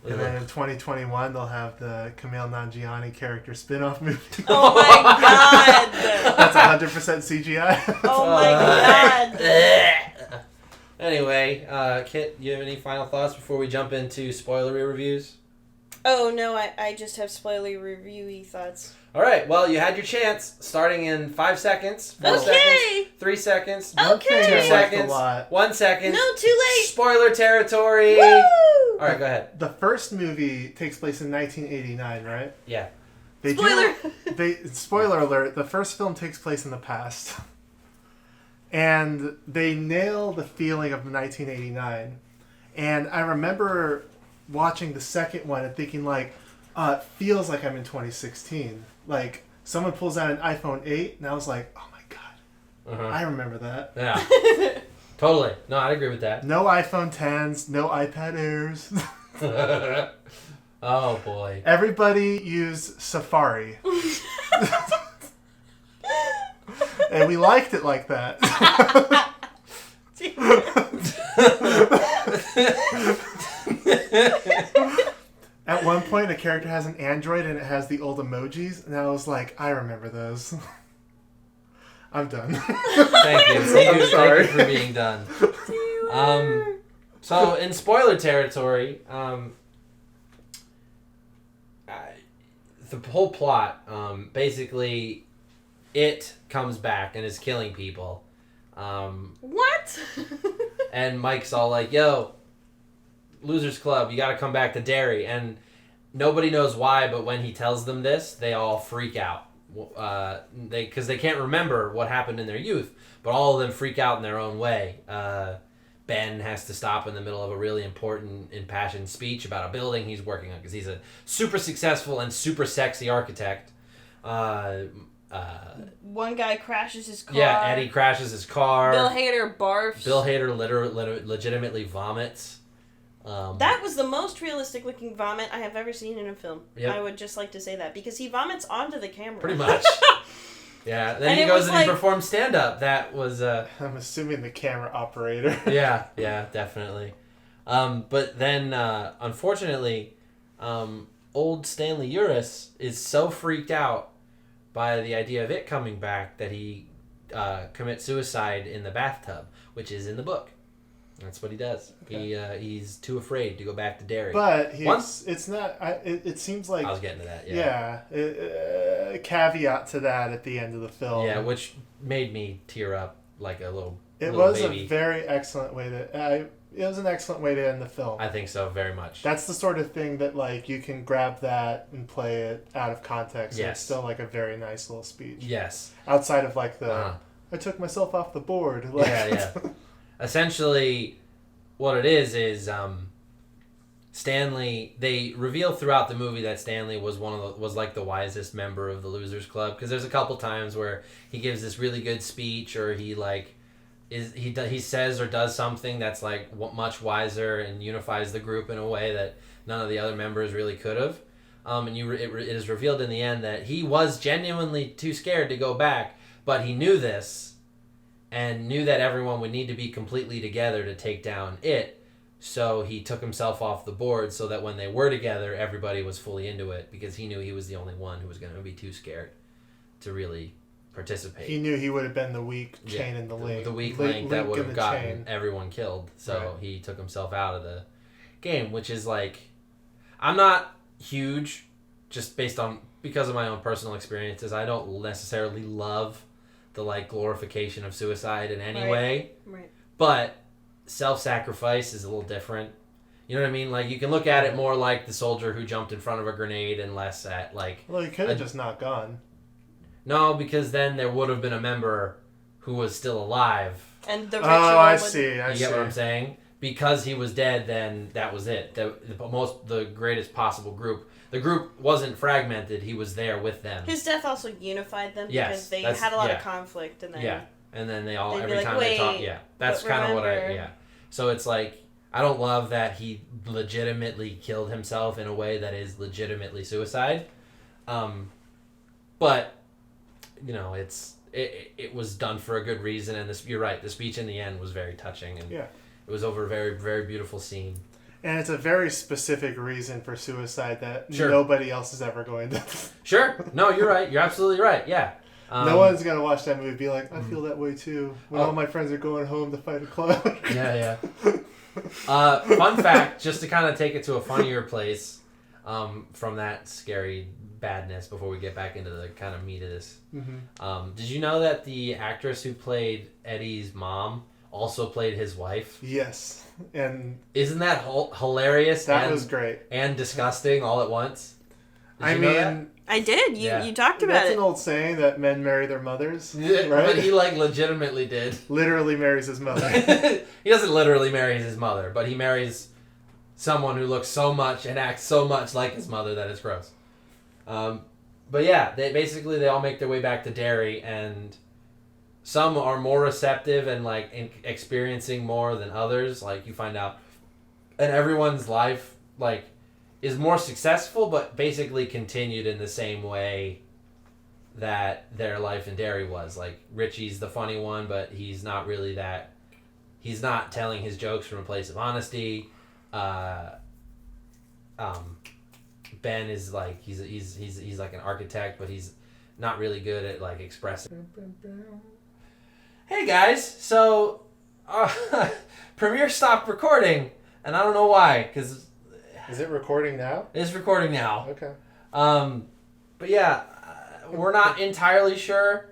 And then in 2021, they'll have the Kumail Nanjiani character spin-off movie. Oh my god! That's 100% CGI. Oh my god! Anyway, Kit, you have any final thoughts before we jump into spoilery reviews? Oh no, I just have spoilery reviewy thoughts. All right, well, you had your chance, starting in 5 seconds, 4 seconds, 3 seconds, 2 seconds, 1 second. No, too late. Spoiler territory. Woo! All right, go ahead. The first movie takes place in 1989, right? Yeah. Spoiler alert, the first film takes place in the past. And they nail the feeling of 1989. And I remember watching the second one and thinking like, it feels like I'm in 2016. Like, someone pulls out an iPhone 8, and I was like, oh my god, I remember that. Yeah. Totally. No, I'd agree with that. No iPhone 10s, no iPad Airs. Oh, boy. Everybody use Safari. And we liked it like that. At one point, a character has an Android and it has the old emojis, and I was like, I remember those. I'm done. Thank you. Thank you for being done. So, in spoiler territory, the whole plot, basically, it comes back and is killing people. What? And Mike's all like, yo, Losers Club, you gotta come back to Derry. And nobody knows why, but when he tells them this, they all freak out. Because they can't remember what happened in their youth, but all of them freak out in their own way. Ben has to stop in the middle of a really important, impassioned speech about a building he's working on because he's a super successful and super sexy architect. One guy crashes his car. Yeah, Eddie crashes his car. Bill Hader barfs. Bill Hader legitimately vomits. That was the most realistic looking vomit I have ever seen in a film. Yep. I would just like to say that because he vomits onto the camera. Pretty much. Yeah. Then he goes and he performs stand up. That was I'm assuming the camera operator. Yeah, definitely. But then unfortunately old Stanley Uris is so freaked out by the idea of it coming back that he commits suicide in the bathtub, which is in the book. That's what he does. Okay. He's too afraid to go back to Derry. But it's not. It seems like I was getting to that. Yeah. A caveat to that at the end of the film. Yeah, which made me tear up like a little. It little was baby. a very excellent way to. It was an excellent way to end the film. I think so, very much. That's the sort of thing that like you can grab that and play it out of context. Yes. And it's still like a very nice little speech. Yes. Outside of like the, I took myself off the board. Like, yeah. Essentially, what it is Stanley. They reveal throughout the movie that Stanley was was like the wisest member of the Losers Club, because there's a couple times where he gives this really good speech, or he like. He says or does something that's like much wiser and unifies the group in a way that none of the other members really could have. It is revealed in the end that he was genuinely too scared to go back, but he knew this and knew that everyone would need to be completely together to take down it. So he took himself off the board so that when they were together, everybody was fully into it, because he knew he was the only one who was going to be too scared to really participate. He knew he would have been the weak chain in the link. The weak link that would have gotten chain. Everyone killed. So he took himself out of the game, which is like, I'm not huge, just because of my own personal experiences. I don't necessarily love the like glorification of suicide in any way. Right. But self-sacrifice is a little different. You know what I mean? Like, you can look at it more like the soldier who jumped in front of a grenade and less at like... Well, he could have just not gone. No, because then there would have been a member who was still alive. And the I see. You get what I'm saying? Because he was dead, then that was it. The greatest possible group. The group wasn't fragmented. He was there with them. His death also unified them, yes, because they had a lot of conflict, and then and then they all every like, time they talk. Yeah, that's kind of what I. So it's like, I don't love that he legitimately killed himself in a way that is legitimately suicide, but. You know, it was done for a good reason, and you're right. The speech in the end was very touching, and it was over a very, very beautiful scene. And it's a very specific reason for suicide that nobody else is ever going to. Sure, no, you're right. You're absolutely right. Yeah, no one's gonna watch that movie and be like, I feel that way too. When all my friends are going home to fight a clown. Yeah. Fun fact, just to kind of take it to a funnier place, from that scary badness before we get back into the kind of meat of this. Mm-hmm. Did you know that the actress who played Eddie's mom also played his wife? Yes. And isn't that hilarious? That was great. And disgusting all at once? I mean... I did. You talked about That's it. an old saying that men marry their mothers, right? But he like legitimately did. Literally marries his mother. He doesn't literally marry his mother, but he marries someone who looks so much and acts so much like his mother that it's gross. But yeah, they all make their way back to Derry, and some are more receptive and like experiencing more than others. Like, you find out, and everyone's life like is more successful, but basically continued in the same way that their life in Derry was. Like, Richie's the funny one, but he's not really that. He's not telling his jokes from a place of honesty. Ben is like he's like an architect, but he's not really good at like expressing. Hey guys, so Premiere stopped recording, and I don't know why. Because is it recording now? It's recording now. Okay. But yeah, we're not entirely sure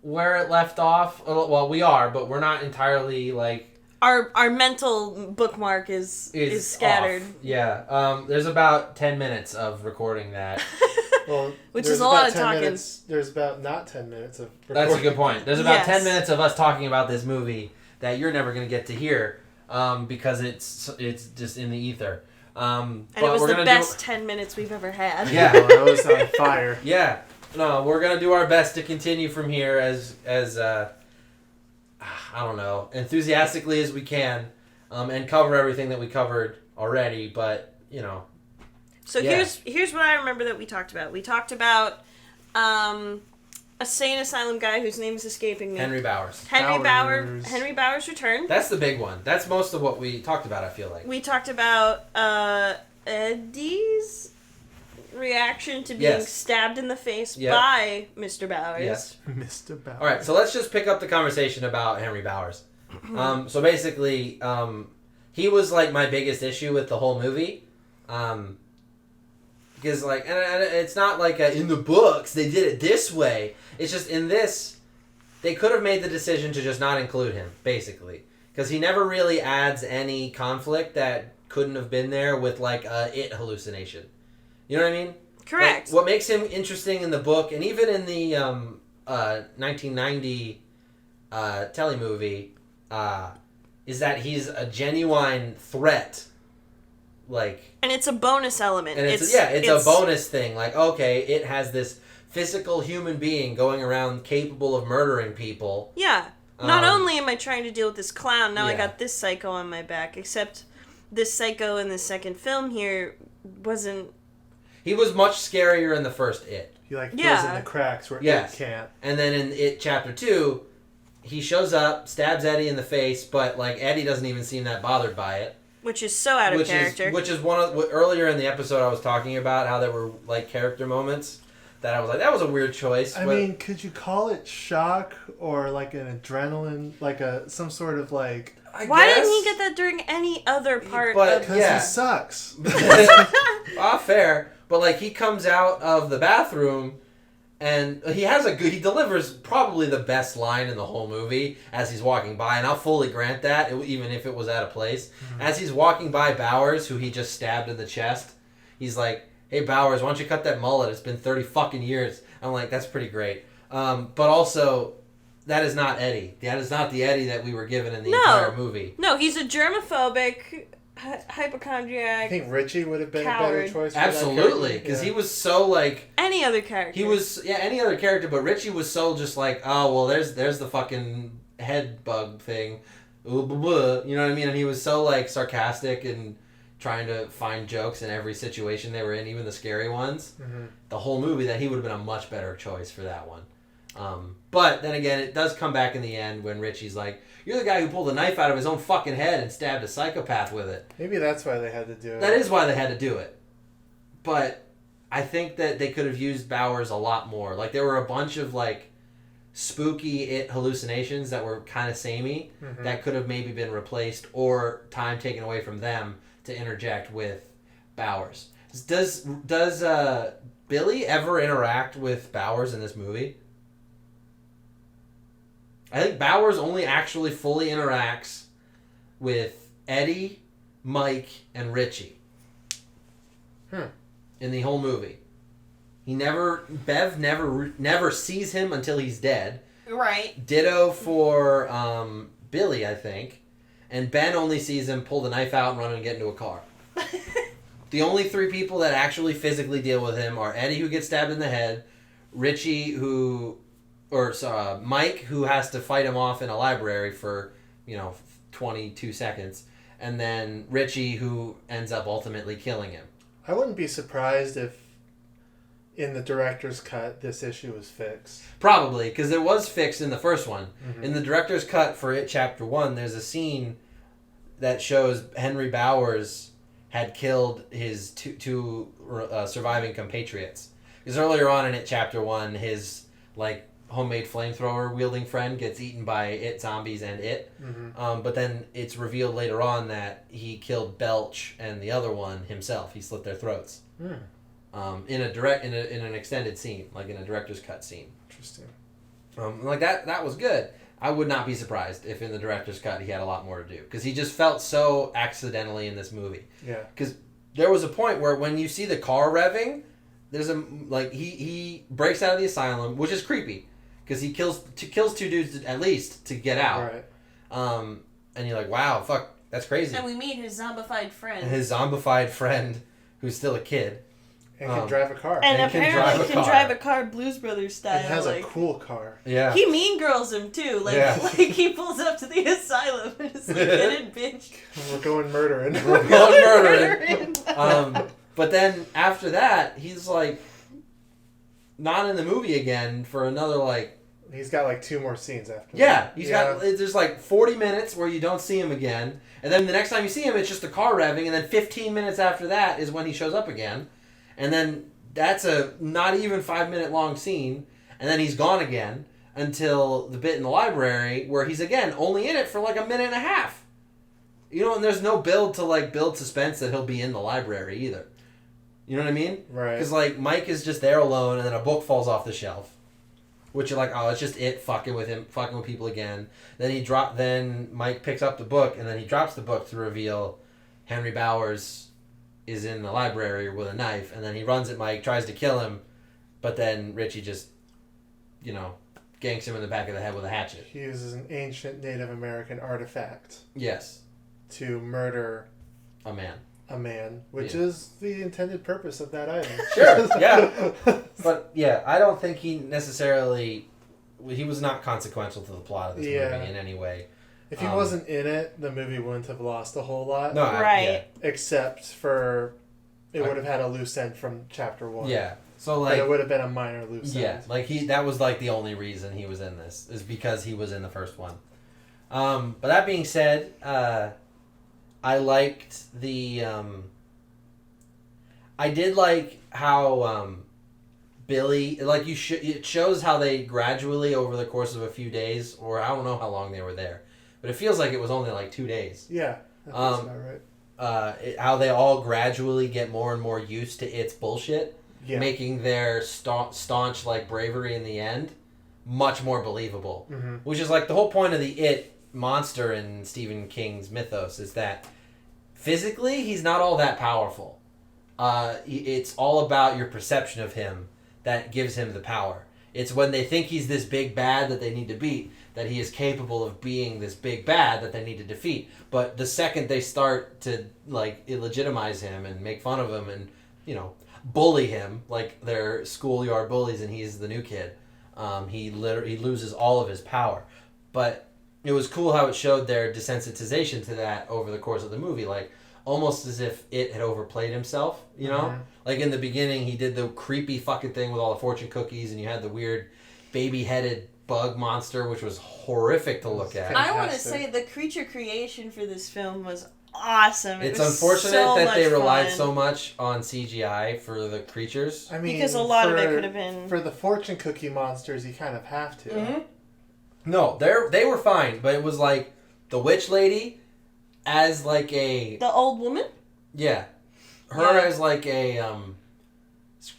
where it left off. Well, we are, but we're not entirely like. Our mental bookmark is scattered. Off. Yeah. There's about 10 minutes of recording that. Well, which is a lot of talking. There's about not 10 minutes of recording. That's a good point. There's about 10 minutes of us talking about this movie that you're never going to get to hear, because it's just in the ether. And it was the best 10 minutes we've ever had. Yeah. It was on fire. Yeah. No, we're going to do our best to continue from here as I don't know, enthusiastically as we can, and cover everything that we covered already, but, you know. So here's what I remember that we talked about. We talked about a sane asylum guy whose name is escaping me. Henry Bowers. Henry Bowers returned. That's the big one. That's most of what we talked about, I feel like. We talked about Eddie's reaction to being stabbed in the face by Mr. Bowers. Yes. Mr. Bowers. All right, so let's just pick up the conversation about Henry Bowers. So basically, he was like my biggest issue with the whole movie. Because like, and it's not like in the books they did it this way. It's just in this, they could have made the decision to just not include him, basically. Because he never really adds any conflict that couldn't have been there with like it hallucination. You know what I mean? Correct. Like, what makes him interesting in the book, and even in the 1990 telemovie, is that he's a genuine threat. Like, and it's a bonus element. And it's a bonus thing. Like, okay, it has this physical human being going around capable of murdering people. Yeah. Not only am I trying to deal with this clown, now I got this psycho on my back. Except this psycho in the second film here wasn't. He was much scarier in the first It. He like fills in the cracks where It can't. And then in It Chapter 2, he shows up, stabs Eddie in the face, but like Eddie doesn't even seem that bothered by it. Which is so out of character. Which is one of earlier in the episode I was talking about how there were like character moments that I was like, that was a weird choice. I mean, could you call it shock or like an adrenaline, like some sort of like? Why didn't he get that during any other part? Because he sucks. Fair. But like he comes out of the bathroom and he delivers probably the best line in the whole movie as he's walking by, and I'll fully grant that, even if it was out of place. Mm-hmm. As he's walking by Bowers, who he just stabbed in the chest, he's like, "Hey Bowers, why don't you cut that mullet? It's been 30 fucking years." I'm like, that's pretty great. But also, that is not Eddie. That is not the Eddie that we were given in the entire movie. No, he's a germophobic, hypochondriac. I think Richie would have been a better choice for absolutely, because he was so like any other character. He was any other character, but Richie was so just like, oh well, there's the fucking head bug thing, ooh, blah, blah. You know what I mean? And he was so like sarcastic and trying to find jokes in every situation they were in, even the scary ones. Mm-hmm. The whole movie, that he would have been a much better choice for that one. But then again, it does come back in the end when Richie's like, "You're the guy who pulled a knife out of his own fucking head and stabbed a psychopath with it." Maybe that's why they had to do it. That is why they had to do it. But I think that they could have used Bowers a lot more. Like, there were a bunch of, like, spooky hallucinations that were kind of samey that could have maybe been replaced or time taken away from them to interject with Bowers. Does Billy ever interact with Bowers in this movie? I think Bowers only actually fully interacts with Eddie, Mike, and Richie. In the whole movie. Bev never sees him until he's dead. Right. Ditto for Billy, I think. And Ben only sees him pull the knife out and run and get into a car. The only three people that actually physically deal with him are Eddie, who gets stabbed in the head, Richie, Mike, who has to fight him off in a library for, 22 seconds, and then Richie, who ends up ultimately killing him. I wouldn't be surprised if in the director's cut this issue was fixed. Probably, because it was fixed in the first one. Mm-hmm. In the director's cut for It Chapter 1, there's a scene that shows Henry Bowers had killed his two surviving compatriots. Because earlier on in It Chapter 1, his homemade flamethrower wielding friend gets eaten by It zombies and It. Mm-hmm. But then it's revealed later on that he killed Belch and the other one himself. He slit their throats. In an extended scene, like in a director's cut scene. Interesting. That was good. I would not be surprised if in the director's cut he had a lot more to do, because he just felt so accidentally in this movie. Yeah. Because there was a point where when you see the car revving, there's he breaks out of the asylum, which is creepy, because he kills two dudes at least to get out. Right. And you're like, wow, fuck, that's crazy. And we meet his zombified friend. Who's still a kid. And can drive a car. And apparently can drive a car Blues Brothers style. It has a cool car. Yeah. He mean girls him too. He pulls up to the asylum and is like, get in, bitch. We're going murdering. But then after that, he's like not in the movie again for another He's got like 2 more scenes after Yeah, that. there's like 40 minutes where you don't see him again, and then the next time you see him, it's just the car revving, and then 15 minutes after that is when he shows up again, and then that's a not even 5-minute long scene, and then he's gone again until the bit in the library where he's again only in it for like a minute and a half. You know, and there's no build to like build suspense that he'll be in the library either. You know what I mean? Right. Because like Mike is just there alone, and then a book falls off the shelf. Which you're like, oh, it's just it fucking with people again. Then Mike picks up the book, and then he drops the book to reveal Henry Bowers is in the library with a knife, and then he runs at Mike, tries to kill him, but then Richie just, ganks him in the back of the head with a hatchet. He uses an ancient Native American artifact. Yes. To murder a man, which is the intended purpose of that item. Sure, yeah. But, yeah, I don't think he was not consequential to the plot of this movie in any way. If he wasn't in it, the movie wouldn't have lost a whole lot. No, right. Except for, it would have had a loose end from chapter 1. Yeah. So, like... But it would have been a minor loose end. Yeah, like, that was, like, the only reason he was in this, is because he was in the first one. But that being said, I liked the, I did like how, Billy, like, it shows how they gradually, over the course of a few days, or I don't know how long they were there, but it feels like it was only, like, 2 days. Yeah, that's about right. How they all gradually get more and more used to its bullshit, making their staunch, like, bravery in the end much more believable. Mm-hmm. Which is, like, the whole point of the It monster in Stephen King's mythos is that physically he's not all that powerful. It's all about your perception of him that gives him the power. It's when they think he's this big bad that they need to beat that he is capable of being this big bad that they need to defeat. But the second they start to like illegitimize him and make fun of him and bully him like they're schoolyard bullies and he's the new kid, he loses all of his power. But it was cool how it showed their desensitization to that over the course of the movie, like almost as if it had overplayed himself, Mm-hmm. Like in the beginning, he did the creepy fucking thing with all the fortune cookies, and you had the weird baby-headed bug monster, which was horrific to look at. I want to say the creature creation for this film was awesome. It's unfortunate that they relied so much on CGI for the creatures. I mean, because a lot of it could have been... For the fortune cookie monsters, you kind of have to. Mm-hmm. No, they were fine, but it was like the witch lady as like a... The old woman? Yeah. Her as like a...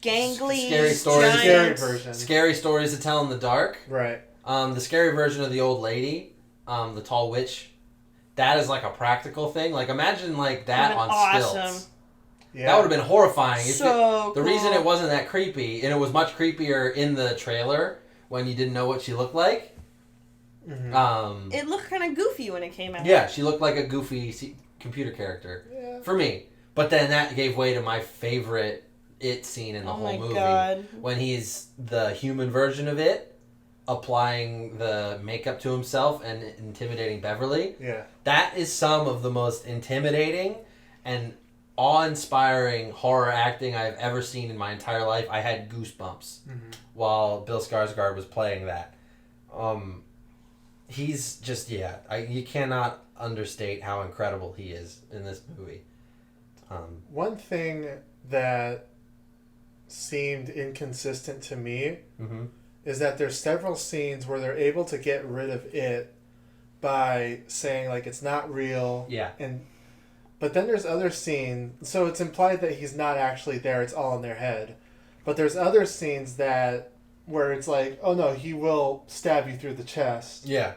Gangly, scary version. Scary stories to tell in the dark. Right. The scary version of the old lady, the tall witch, that is like a practical thing. Like imagine like that on stilts. Yeah. That would have been horrifying. So the reason it wasn't that creepy, and it was much creepier in the trailer when you didn't know what she looked like. Mm-hmm. It looked kind of goofy when it came out. Yeah, she looked like a goofy computer character for me. But then that gave way to my favorite It scene in the whole movie. God. When he's the human version of It, applying the makeup to himself and intimidating Beverly. Yeah. That is some of the most intimidating and awe-inspiring horror acting I've ever seen in my entire life. I had goosebumps while Bill Skarsgård was playing that. He's just, you cannot understate how incredible he is in this movie. One thing that seemed inconsistent to me is that there's several scenes where they're able to get rid of it by saying, like, it's not real. Yeah. But then there's other scenes, so it's implied that he's not actually there, it's all in their head. But there's other scenes where it's like, oh no, he will stab you through the chest. Yeah.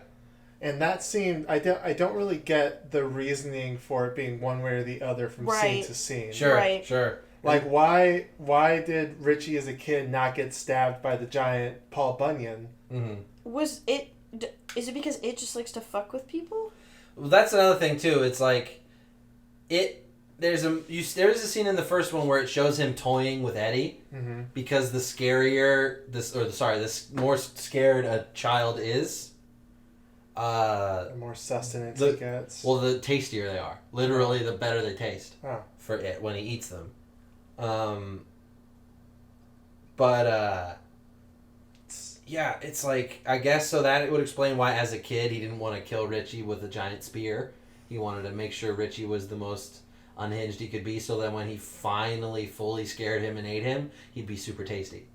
And that scene, I don't really get the reasoning for it being one way or the other from scene to scene. Sure. Like, why did Richie as a kid not get stabbed by the giant Paul Bunyan? Mm-hmm. Is it because it just likes to fuck with people? Well, that's another thing too. It's like, there's a scene in the first one where it shows him toying with Eddie because the more scared a child is, the more sustenance he gets. Well, the tastier they are. Literally, the better they taste for it when he eats them. Yeah, it's like, I guess so that it would explain why as a kid he didn't want to kill Richie with a giant spear. He wanted to make sure Richie was the most unhinged he could be, so that when he finally fully scared him and ate him, he'd be super tasty.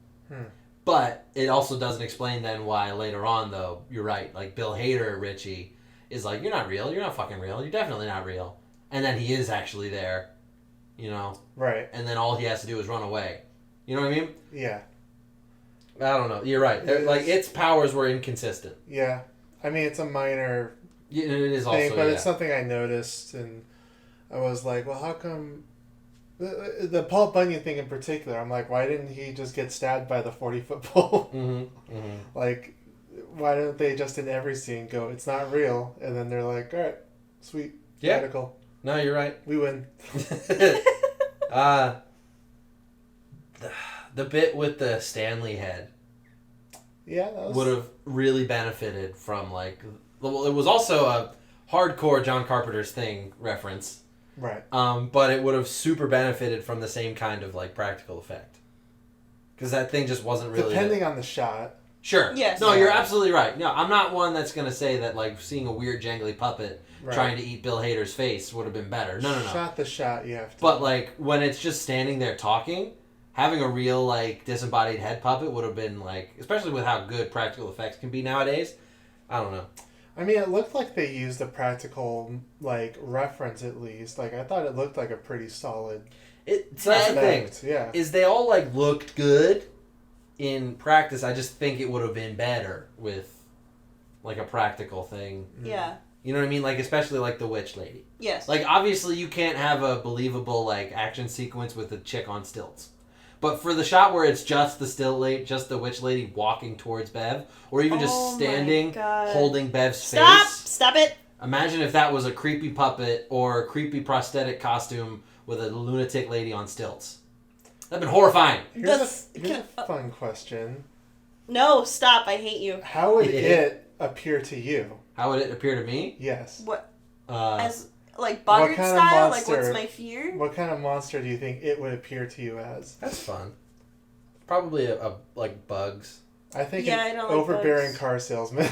But it also doesn't explain then why later on, though, you're right, like Bill Hader, Richie, is like, you're not real, you're not fucking real, you're definitely not real. And then he is actually there, you know? Right. And then all he has to do is run away. You know what I mean? Yeah. I don't know. You're right. Like, its powers were inconsistent. Yeah. I mean, it's a minor Yeah, it is thing, also, but it's something I noticed, and I was like, well, how come... The Paul Bunyan thing in particular, I'm like, why didn't he just get stabbed by the 40-foot pole? Like, why don't they just in every scene go, it's not real, and then they're like, all right, sweet, radical. No, you're right. We win. The bit with the Stanley head, yeah, that would have really benefited from, like, well, it was also a hardcore John Carpenter's Thing reference. Right. But it would have super benefited from the same kind of, like, practical effect. Because that thing just wasn't really... Depending on the shot. Sure. Yes. No, you're absolutely right. No, I'm not one that's going to say that, like, seeing a weird jangly puppet trying to eat Bill Hader's face would have been better. No. Shot the shot, you have to. But, like, when it's just standing there talking, having a real, like, disembodied head puppet would have been, like... Especially with how good practical effects can be nowadays. I don't know. I mean, it looked like they used a practical, like, reference at least. Like, I thought it looked like a pretty solid... So that's the thing. Yeah. Is they all, like, looked good in practice. I just think it would have been better with, like, a practical thing. Yeah. You know what I mean? Like, especially, like, the witch lady. Yes. Like, obviously you can't have a believable, like, action sequence with a chick on stilts. But for the shot where it's just the witch lady walking towards Bev, or even just standing, holding Bev's face. Stop it! Imagine if that was a creepy puppet or a creepy prosthetic costume with a lunatic lady on stilts. That'd been horrifying. Here's a fun question. No, stop! I hate you. How would it appear to you? How would it appear to me? Yes. What? As like Boggart style? Monster, like, what's my fear? What kind of monster do you think it would appear to you as? That's fun. Probably like bugs. I think I don't like overbearing bugs. car salesman.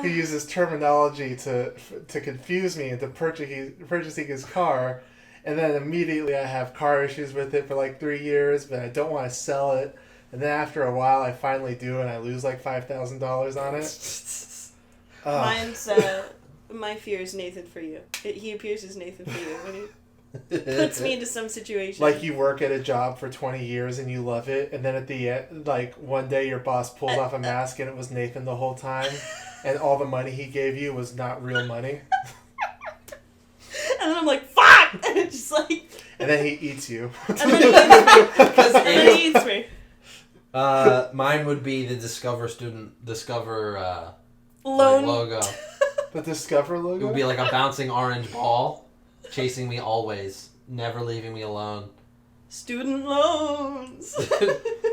He uses terminology to confuse me into purchasing his car, and then immediately I have car issues with it for like 3 years, but I don't want to sell it. And then after a while, I finally do, and I lose like $5,000 on it. Mine's, my fear is Nathan for you. He appears as Nathan for you when he puts me into some situation. Like you work at a job for 20 years and you love it, and then at the end, like one day your boss pulled off a mask and it was Nathan the whole time, and all the money he gave you was not real money. And then I'm like, fuck! And it's just like... And then he eats you. And then he eats me. Mine would be the Discover Lone logo. The Discover logo? It would be like a bouncing orange ball chasing me always, never leaving me alone. Student loans.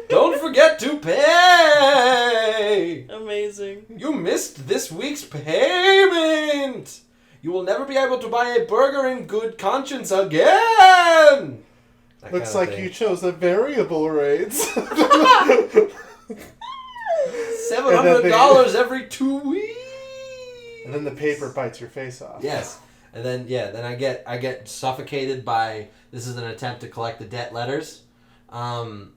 Don't forget to pay! Amazing. You missed this week's payment! You will never be able to buy a burger in good conscience again! Looks like you chose a variable rate. $700 every 2 weeks! And then the paper bites your face off. Yes. And then I get suffocated by, this is an attempt to collect the debt letters, until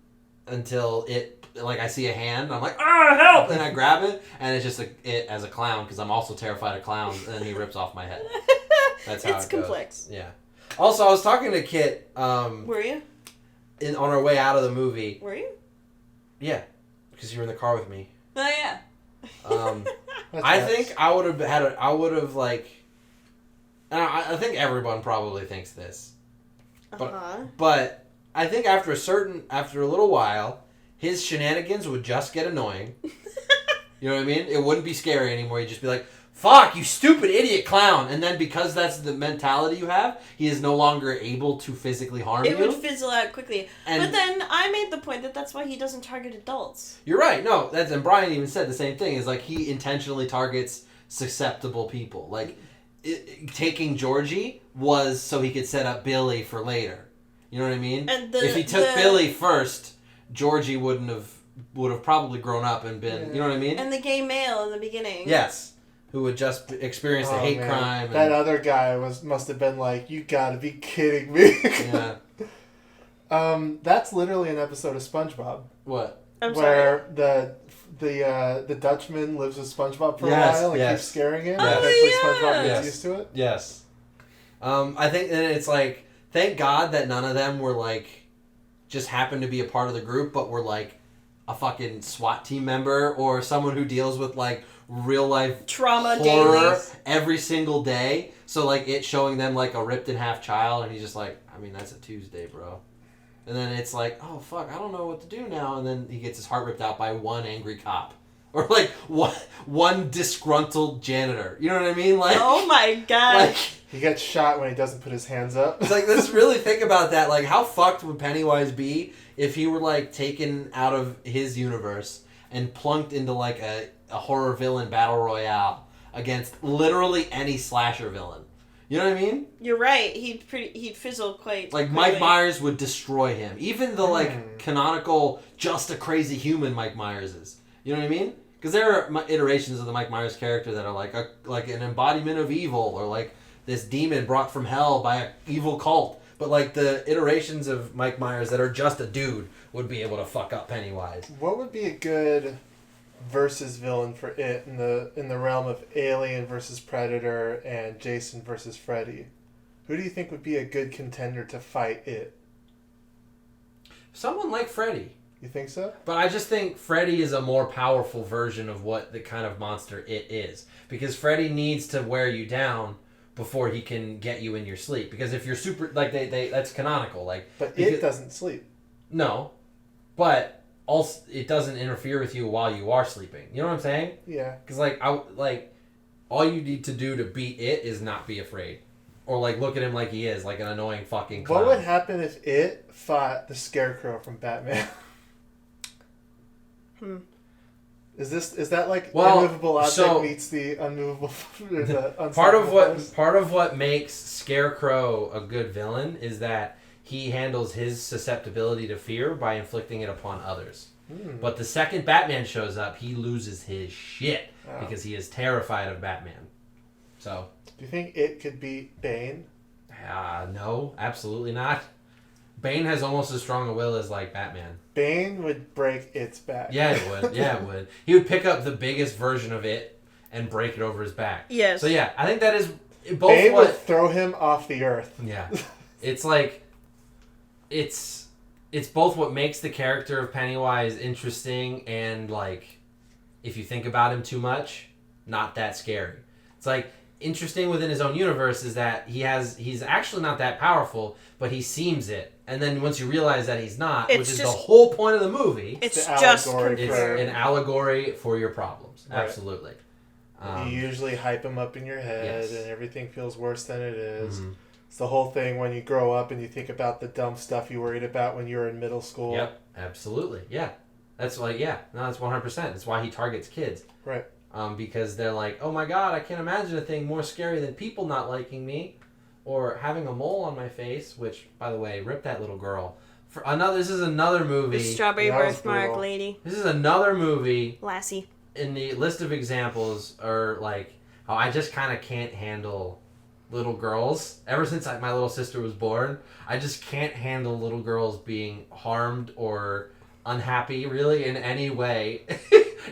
I see a hand, and I'm like, help! And I grab it, and it's just it as a clown, because I'm also terrified of clowns, and then he rips off my head. That's how it's it goes. complex. Yeah. Also, I was talking to Kitt, Were you? on our way out of the movie. Were you? Yeah, because you were in the car with me. Oh, yeah. I think I would have and I think everyone probably thinks this. But I think after a little while, his shenanigans would just get annoying. You know what I mean? It wouldn't be scary anymore. You'd just be like, fuck, you stupid idiot clown. And then because that's the mentality you have, he is no longer able to physically harm you. It would fizzle out quickly. And but then I made the point that that's why he doesn't target adults. You're right. No, and Brian even said the same thing. Is like he intentionally targets susceptible people. Like taking Georgie was so he could set up Billy for later. You know what I mean? And if he took Billy first, Georgie would have probably grown up and been, you know what I mean? And the gay male in the beginning. Yes. Who had just experienced a hate crime. That other guy must have been like, you gotta be kidding me. Yeah. That's literally an episode of SpongeBob. What? Where the Dutchman lives with SpongeBob for a while and keeps scaring him. And eventually SpongeBob gets used to it. Yes. I think that it's like, thank God that none of them were like, just happened to be a part of the group, but were like a fucking SWAT team member or someone who deals with like real life trauma horror daily every single day. So like it showing them like a ripped in half child, and he's just like, I mean, that's a Tuesday, bro. And then it's like, oh fuck, I don't know what to do now. And then he gets his heart ripped out by one angry cop. Or like one disgruntled janitor. You know what I mean? Like, oh my god. Like, he gets shot when he doesn't put his hands up. It's like, let's really think about that. Like, how fucked would Pennywise be if he were like taken out of his universe and plunked into like a horror villain battle royale against literally any slasher villain? You know what I mean? You're right. He'd fizzle quite like quickly. Mike Myers would destroy him. Even the like canonical just a crazy human Mike Myers is. You know what I mean? Because there are iterations of the Mike Myers character that are like an embodiment of evil, or like this demon brought from hell by an evil cult. But like the iterations of Mike Myers that are just a dude would be able to fuck up Pennywise. What would be a good versus villain for it in the realm of Alien versus Predator and Jason versus Freddy? Who do you think would be a good contender to fight it? Someone like Freddy. You think so? But I just think Freddy is a more powerful version of what the kind of monster it is. Because Freddy needs to wear you down before he can get you in your sleep. Because if you're super... Like, they that's canonical. Like, but it doesn't sleep. No. But also, it doesn't interfere with you while you are sleeping. You know what I'm saying? Yeah. Because, all you need to do to beat it is not be afraid. Or, like, look at him like he is. Like an annoying fucking clown. What would happen if it fought the Scarecrow from Batman? Is that like immovable object meets the unmovable? Part of what makes Scarecrow a good villain is that he handles his susceptibility to fear by inflicting it upon others. But the second Batman shows up, he loses his shit because he is terrified of Batman. So, do you think it could beat Bane? No, absolutely not. Bane has almost as strong a will as like Batman. Bane would break its back. Yeah, it would. Yeah, it would. He would pick up the biggest version of it and break it over his back. Yes. So yeah, I think that is both. Bane would throw him off the earth. Yeah, it's like it's both what makes the character of Pennywise interesting and like if you think about him too much, not that scary. It's like interesting within his own universe is that he's actually not that powerful, but he seems it. And then once you realize that he's not, which is the whole point of the movie, it's an allegory for your problems. Right. Absolutely. You usually hype him up in your head, and everything feels worse than it is. Mm-hmm. It's the whole thing when you grow up and you think about the dumb stuff you worried about when you were in middle school. Yep, absolutely. Yeah. That's like, that's 100%. That's why he targets kids. Right. Because they're like, oh my god, I can't imagine a thing more scary than people not liking me. Or having a mole on my face, which, by the way, rip that little girl. This is another movie. The strawberry birthmark lady. This is another movie. Lassie. In the list of examples are like, how I just kind of can't handle little girls. Ever since my little sister was born, I just can't handle little girls being harmed or unhappy, really, in any way.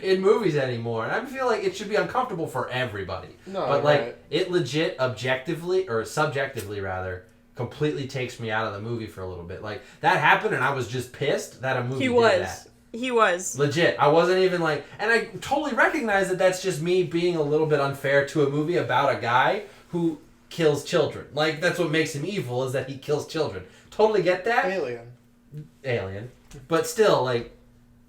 In movies anymore, and I feel like it should be uncomfortable for everybody. No, but like it legit, objectively or subjectively rather, completely takes me out of the movie for a little bit. Like that happened, and I was just pissed that a movie did that. He was legit. I wasn't even like, and I totally recognize that that's just me being a little bit unfair to a movie about a guy who kills children. Like that's what makes him evil is that he kills children. Totally get that. Alien, but still, like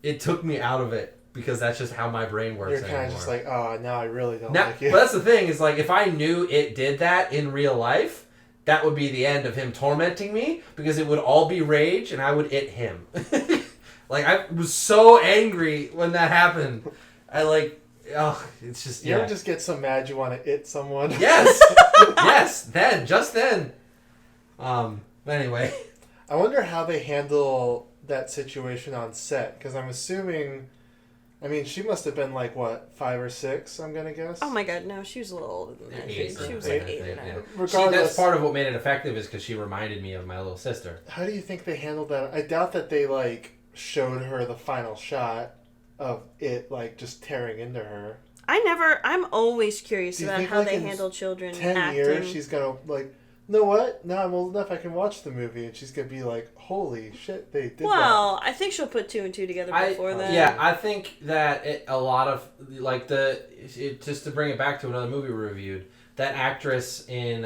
it took me out of it. Because that's just how my brain works. You're kind of just like, oh, now I really don't like But you. that's the thing, is like, if I knew it did that in real life, that would be the end of him tormenting me, because it would all be rage, and I would it him. Like, I was so angry when that happened. It's just, You ever just get so mad you want to it someone? Yes! Yes, just then. Anyway. I wonder how they handle that situation on set, because I'm assuming... I mean, she must have been like, what, 5 or 6, I'm going to guess? Oh my god, no, she was a little older than that. She was like 8 or 9. Regardless, that's part of what made it effective is because she reminded me of my little sister. How do you think they handled that? I doubt that they, like, showed her the final shot of it, like, just tearing into her. I'm always curious about how they handle children 10 acting. years, she's going to, like... You know what? Now I'm old enough I can watch the movie, and she's going to be like, holy shit, they did that. Well, I think she'll put 2 and 2 together before that. Yeah, I think that a lot of, like, just to bring it back to another movie we reviewed, that actress in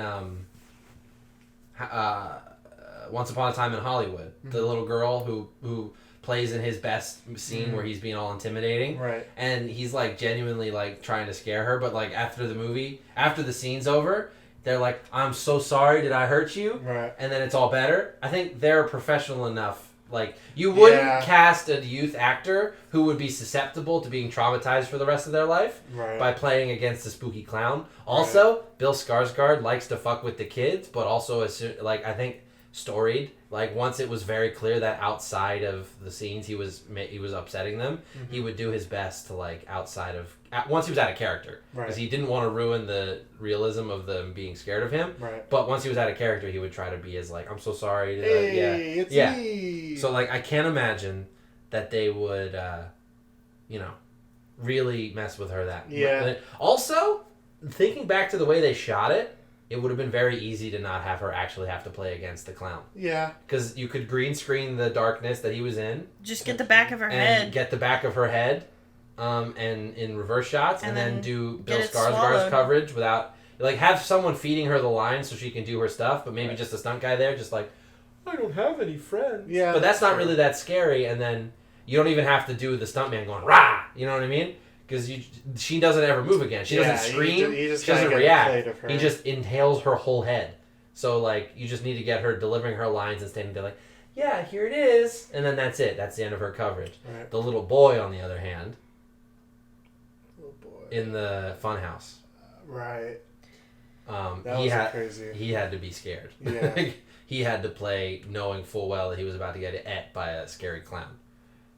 Once Upon a Time in Hollywood, the little girl who plays in his best scene where he's being all intimidating. Right. And he's, like, genuinely, like, trying to scare her, but, like, after the scene's over... They're like, I'm so sorry, did I hurt you? Right. And then it's all better. I think they're professional enough. Like, you wouldn't cast a youth actor who would be susceptible to being traumatized for the rest of their life by playing against a spooky clown. Also, Bill Skarsgård likes to fuck with the kids, but also, like, I think storied. Like, once it was very clear that outside of the scenes he was upsetting them, he would do his best to, like, once he was out of character. Because he didn't want to ruin the realism of them being scared of him. Right. But once he was out of character, he would try to be as, like, I'm so sorry. It's me. So, like, I can't imagine that they would, really mess with her that much. Also, thinking back to the way they shot it, it would have been very easy to not have her actually have to play against the clown. Yeah. Because you could green screen the darkness that he was in. Just get the back of her and head. Get the back of her head, and in reverse shots, and then do Bill Skarsgård's swallowed. coverage without... Like, have someone feeding her the lines so she can do her stuff, but maybe just a stunt guy there, just like, I don't have any friends. Yeah. But that's not really that scary, and then you don't even have to do the stuntman going, rah! You know what I mean? Because she doesn't ever move again. She doesn't scream. She doesn't react. He just inhales her whole head. So, like, you just need to get her delivering her lines and standing there like, yeah, here it is. And then that's it. That's the end of her coverage. Right. The little boy, on the other hand, boy. in the funhouse. Right. Crazy. He had to be scared. Yeah. He had to play knowing full well that he was about to get ed by a scary clown.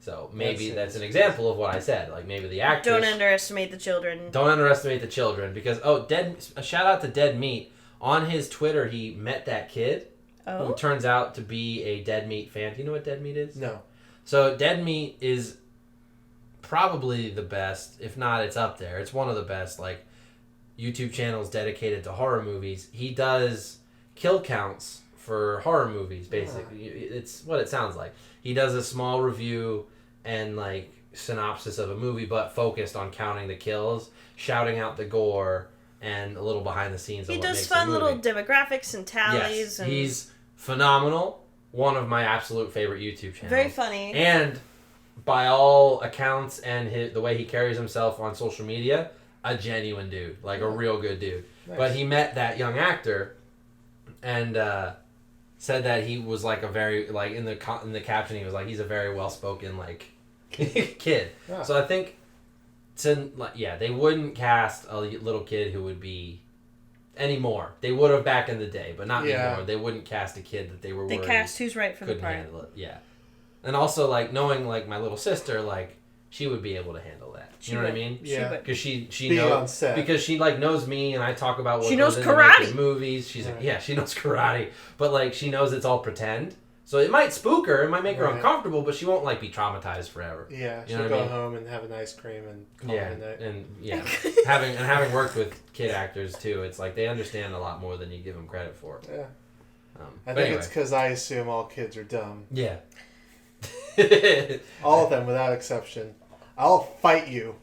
So maybe that's an example of what I said. Like, maybe the actress... Don't underestimate the children. Don't underestimate the children. Because, a shout out to Dead Meat. On his Twitter, he met that kid who turns out to be a Dead Meat fan. Do you know what Dead Meat is? No. So Dead Meat is probably the best. If not, it's up there. It's one of the best, like, YouTube channels dedicated to horror movies. He does kill counts for horror movies, basically. It's what it sounds like. He does a small review and, like, synopsis of a movie, but focused on counting the kills, shouting out the gore, and a little behind the scenes. He does fun little demographics and tallies. Yes, and he's phenomenal. One of my absolute favorite YouTube channels. Very funny. And by all accounts and the way he carries himself on social media, a genuine dude, like a real good dude. Nice. But he met that young actor, and said that he was like a very, like, in the caption he was like, he's a very well spoken, like, kid. Yeah. So I think they wouldn't cast a little kid who would be anymore. They would have back in the day, but not anymore. They wouldn't cast a kid that they were worried cast who's right for the part. Handle it. Yeah. And also, like, knowing, like, my little sister, like, she would be able to handle that. You know what I mean? Yeah. Because she knows, because she, like, knows me and I talk about what she knows goes karate into movies. She's like, yeah, she knows karate, but, like, she knows it's all pretend. So it might spook her, it might make her uncomfortable, but she won't, like, be traumatized forever. Yeah, she'll go home and have an ice cream and call it a night. And having worked with kid actors too, it's like they understand a lot more than you give them credit for. Yeah. I think it's because I assume all kids are dumb. Yeah. All of them, without exception. I'll fight you.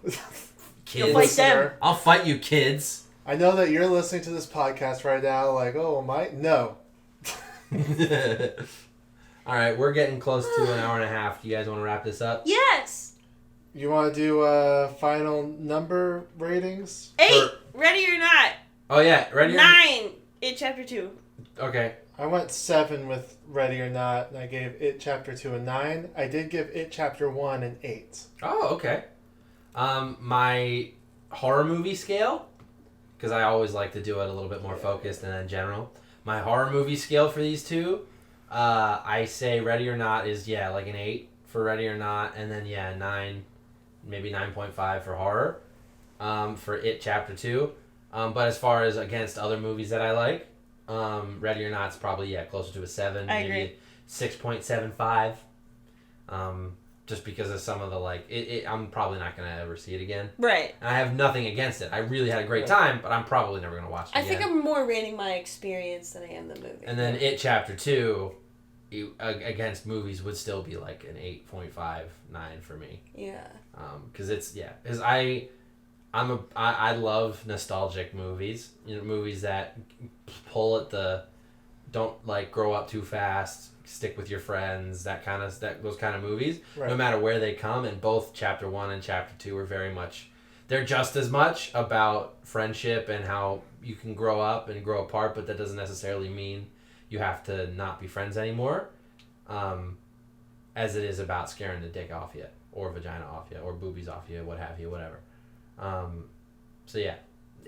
Kids. You'll fight them. I'll fight you, kids. I know that you're listening to this podcast right now, like, oh, am I? No. All right, we're getting close to an hour and a half. Do you guys want to wrap this up? Yes. You want to do final number ratings? 8. Ready or not? Oh yeah, ready or 9. It chapter 2. Okay. I went 7 with Ready or Not, and I gave It Chapter 2 a 9. I did give It Chapter 1 an 8. Oh, okay. My horror movie scale, because I always like to do it a little bit more focused and in general. My horror movie scale for these two, I say Ready or Not is, like an 8 for Ready or Not, and then, 9, maybe 9.5 for horror, for It Chapter 2. But as far as against other movies that I like, Ready or Not's probably, closer to a 7, I maybe agree. 6.75. Just because of some of the, I'm probably not going to ever see it again. Right. And I have nothing against it. I really had a great time, but I'm probably never going to watch it again. I think I'm more rating my experience than I am the movie. And then It Chapter 2, against movies, would still be like an 8.5, 9 for me. Yeah. Because because I love nostalgic movies. Movies that pull at the, don't grow up too fast, stick with your friends, those kind of movies. Right. No matter where they come, and both Chapter 1 and Chapter 2 are very much, they're just as much about friendship and how you can grow up and grow apart, but that doesn't necessarily mean you have to not be friends anymore, as it is about scaring the dick off you, or vagina off you, or boobies off you, what have you, whatever.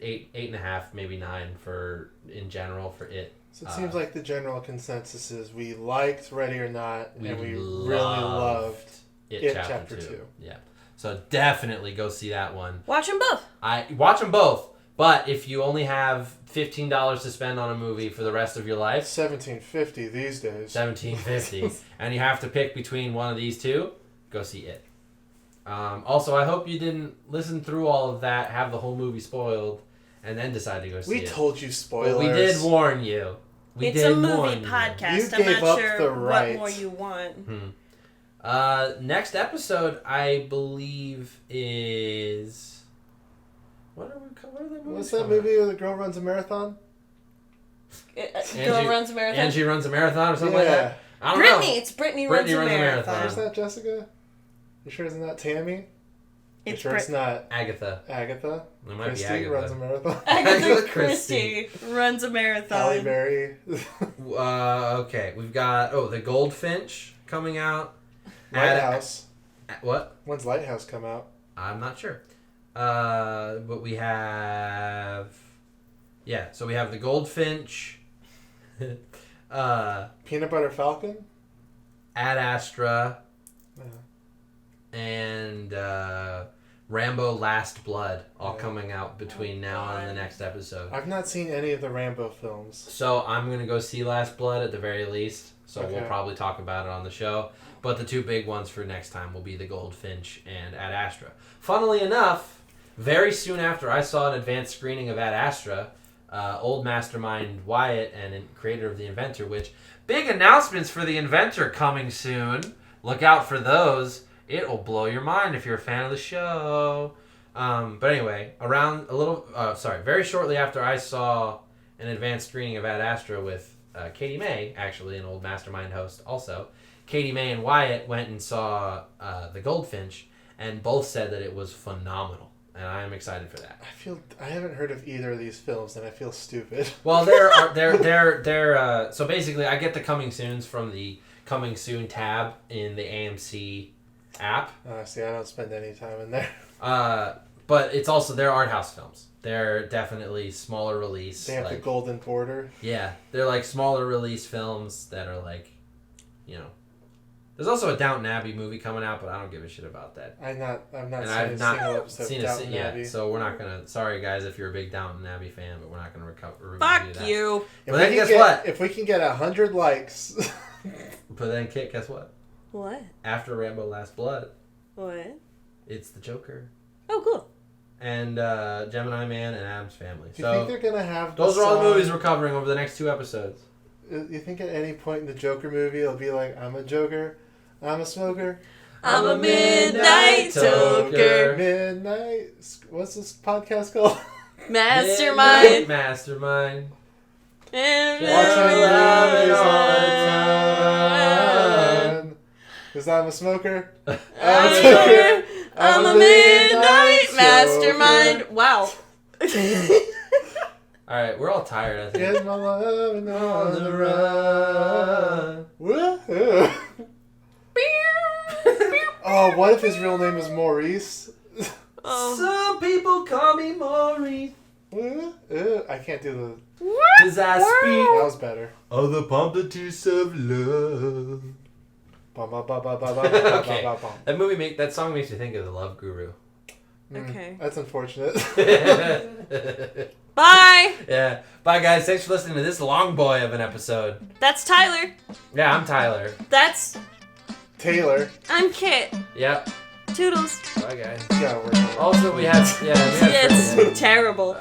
8.5, maybe 9 in general for It. So it seems like the general consensus is we liked Ready or Not, and we really loved It Chapter 2. Yeah. So definitely go see that one. Watch them both. Watch them both. But if you only have $15 to spend on a movie for the rest of your life, $17.50 these days. $17.50, and you have to pick between one of these two, go see It. Also, I hope you didn't listen through all of that, have the whole movie spoiled, and then decide to go see it. We told you spoilers. But we did warn you. It's a movie podcast. I'm not sure what more you want. Next episode, I believe, is... What are the movies? What's that movie where the girl runs a marathon? Girl runs a marathon? Angie runs a marathon or something like that? I don't know. It's Brittany runs a marathon. Is that Jessica? You sure it's not Tammy? It's sure it's not Agatha. It might Christy be Agatha. runs a marathon. Agatha Christie runs a marathon. Halle Berry. Okay, we've got The Goldfinch coming out. Lighthouse. What? When's Lighthouse come out? I'm not sure. But we have... so we have The Goldfinch. Peanut Butter Falcon? Ad Astra. And Rambo Last Blood, all coming out between now and the next episode. I've not seen any of the Rambo films. So I'm going to go see Last Blood at the very least. So we'll probably talk about it on the show. But the two big ones for next time will be The Goldfinch and Ad Astra. Funnily enough, very soon after I saw an advanced screening of Ad Astra, old mastermind Wyatt and creator of The Inventor, which, big announcements for The Inventor coming soon. Look out for those. It will blow your mind if you're a fan of the show. But anyway, very shortly after I saw an advanced screening of Ad Astra with Katimae, actually an old Mastermind host also, Katimae and Wyatt went and saw The Goldfinch, and both said that it was phenomenal. And I am excited for that. I haven't heard of either of these films, and I feel stupid. Well, so basically I get the coming soons from the coming soon tab in the AMC app. See, I don't spend any time in there. But it's also, they're art house films. They're definitely smaller release. They have the golden border. Yeah, they're smaller release films that are there's also a Downton Abbey movie coming out, but I don't give a shit about that. I've not seen a single episode of Downton Abbey. So we're not gonna. Sorry guys, if you're a big Downton Abbey fan, but we're not gonna review that. Fuck you. But then guess what? If we can get 100 likes. But then Kitt, guess what? What? After Rambo Last Blood. What? It's the Joker. Oh, cool. And Gemini Man and Addams Family. Do you think they're gonna have those are all the movies we're covering over the next 2 episodes? You think at any point in the Joker movie it'll be like, I'm a Joker, I'm a smoker, I'm a midnight toker. Midnight. What's this podcast called? Mastermind. Mastermind. And watching movies all the time. Cause I'm a smoker. I'm a toker. I'm a midnight mastermind. Wow. Alright, we're all tired, I think. Get my love and on the run. Woohoo. Oh, what if his real name is Maurice? Some people call me Maurice. I can't do Does I speak? That was better. Oh, the pomplatus of love. Okay. That song makes me think of the Love Guru. Okay. That's unfortunate. Bye! Yeah. Bye, guys. Thanks for listening to this long boy of an episode. That's Tyler. Yeah, I'm Tyler. That's... Taylor. I'm Kitt. Yep. Toodles. Bye, guys. You gotta work on it. Also, we have... Yeah, It's terrible.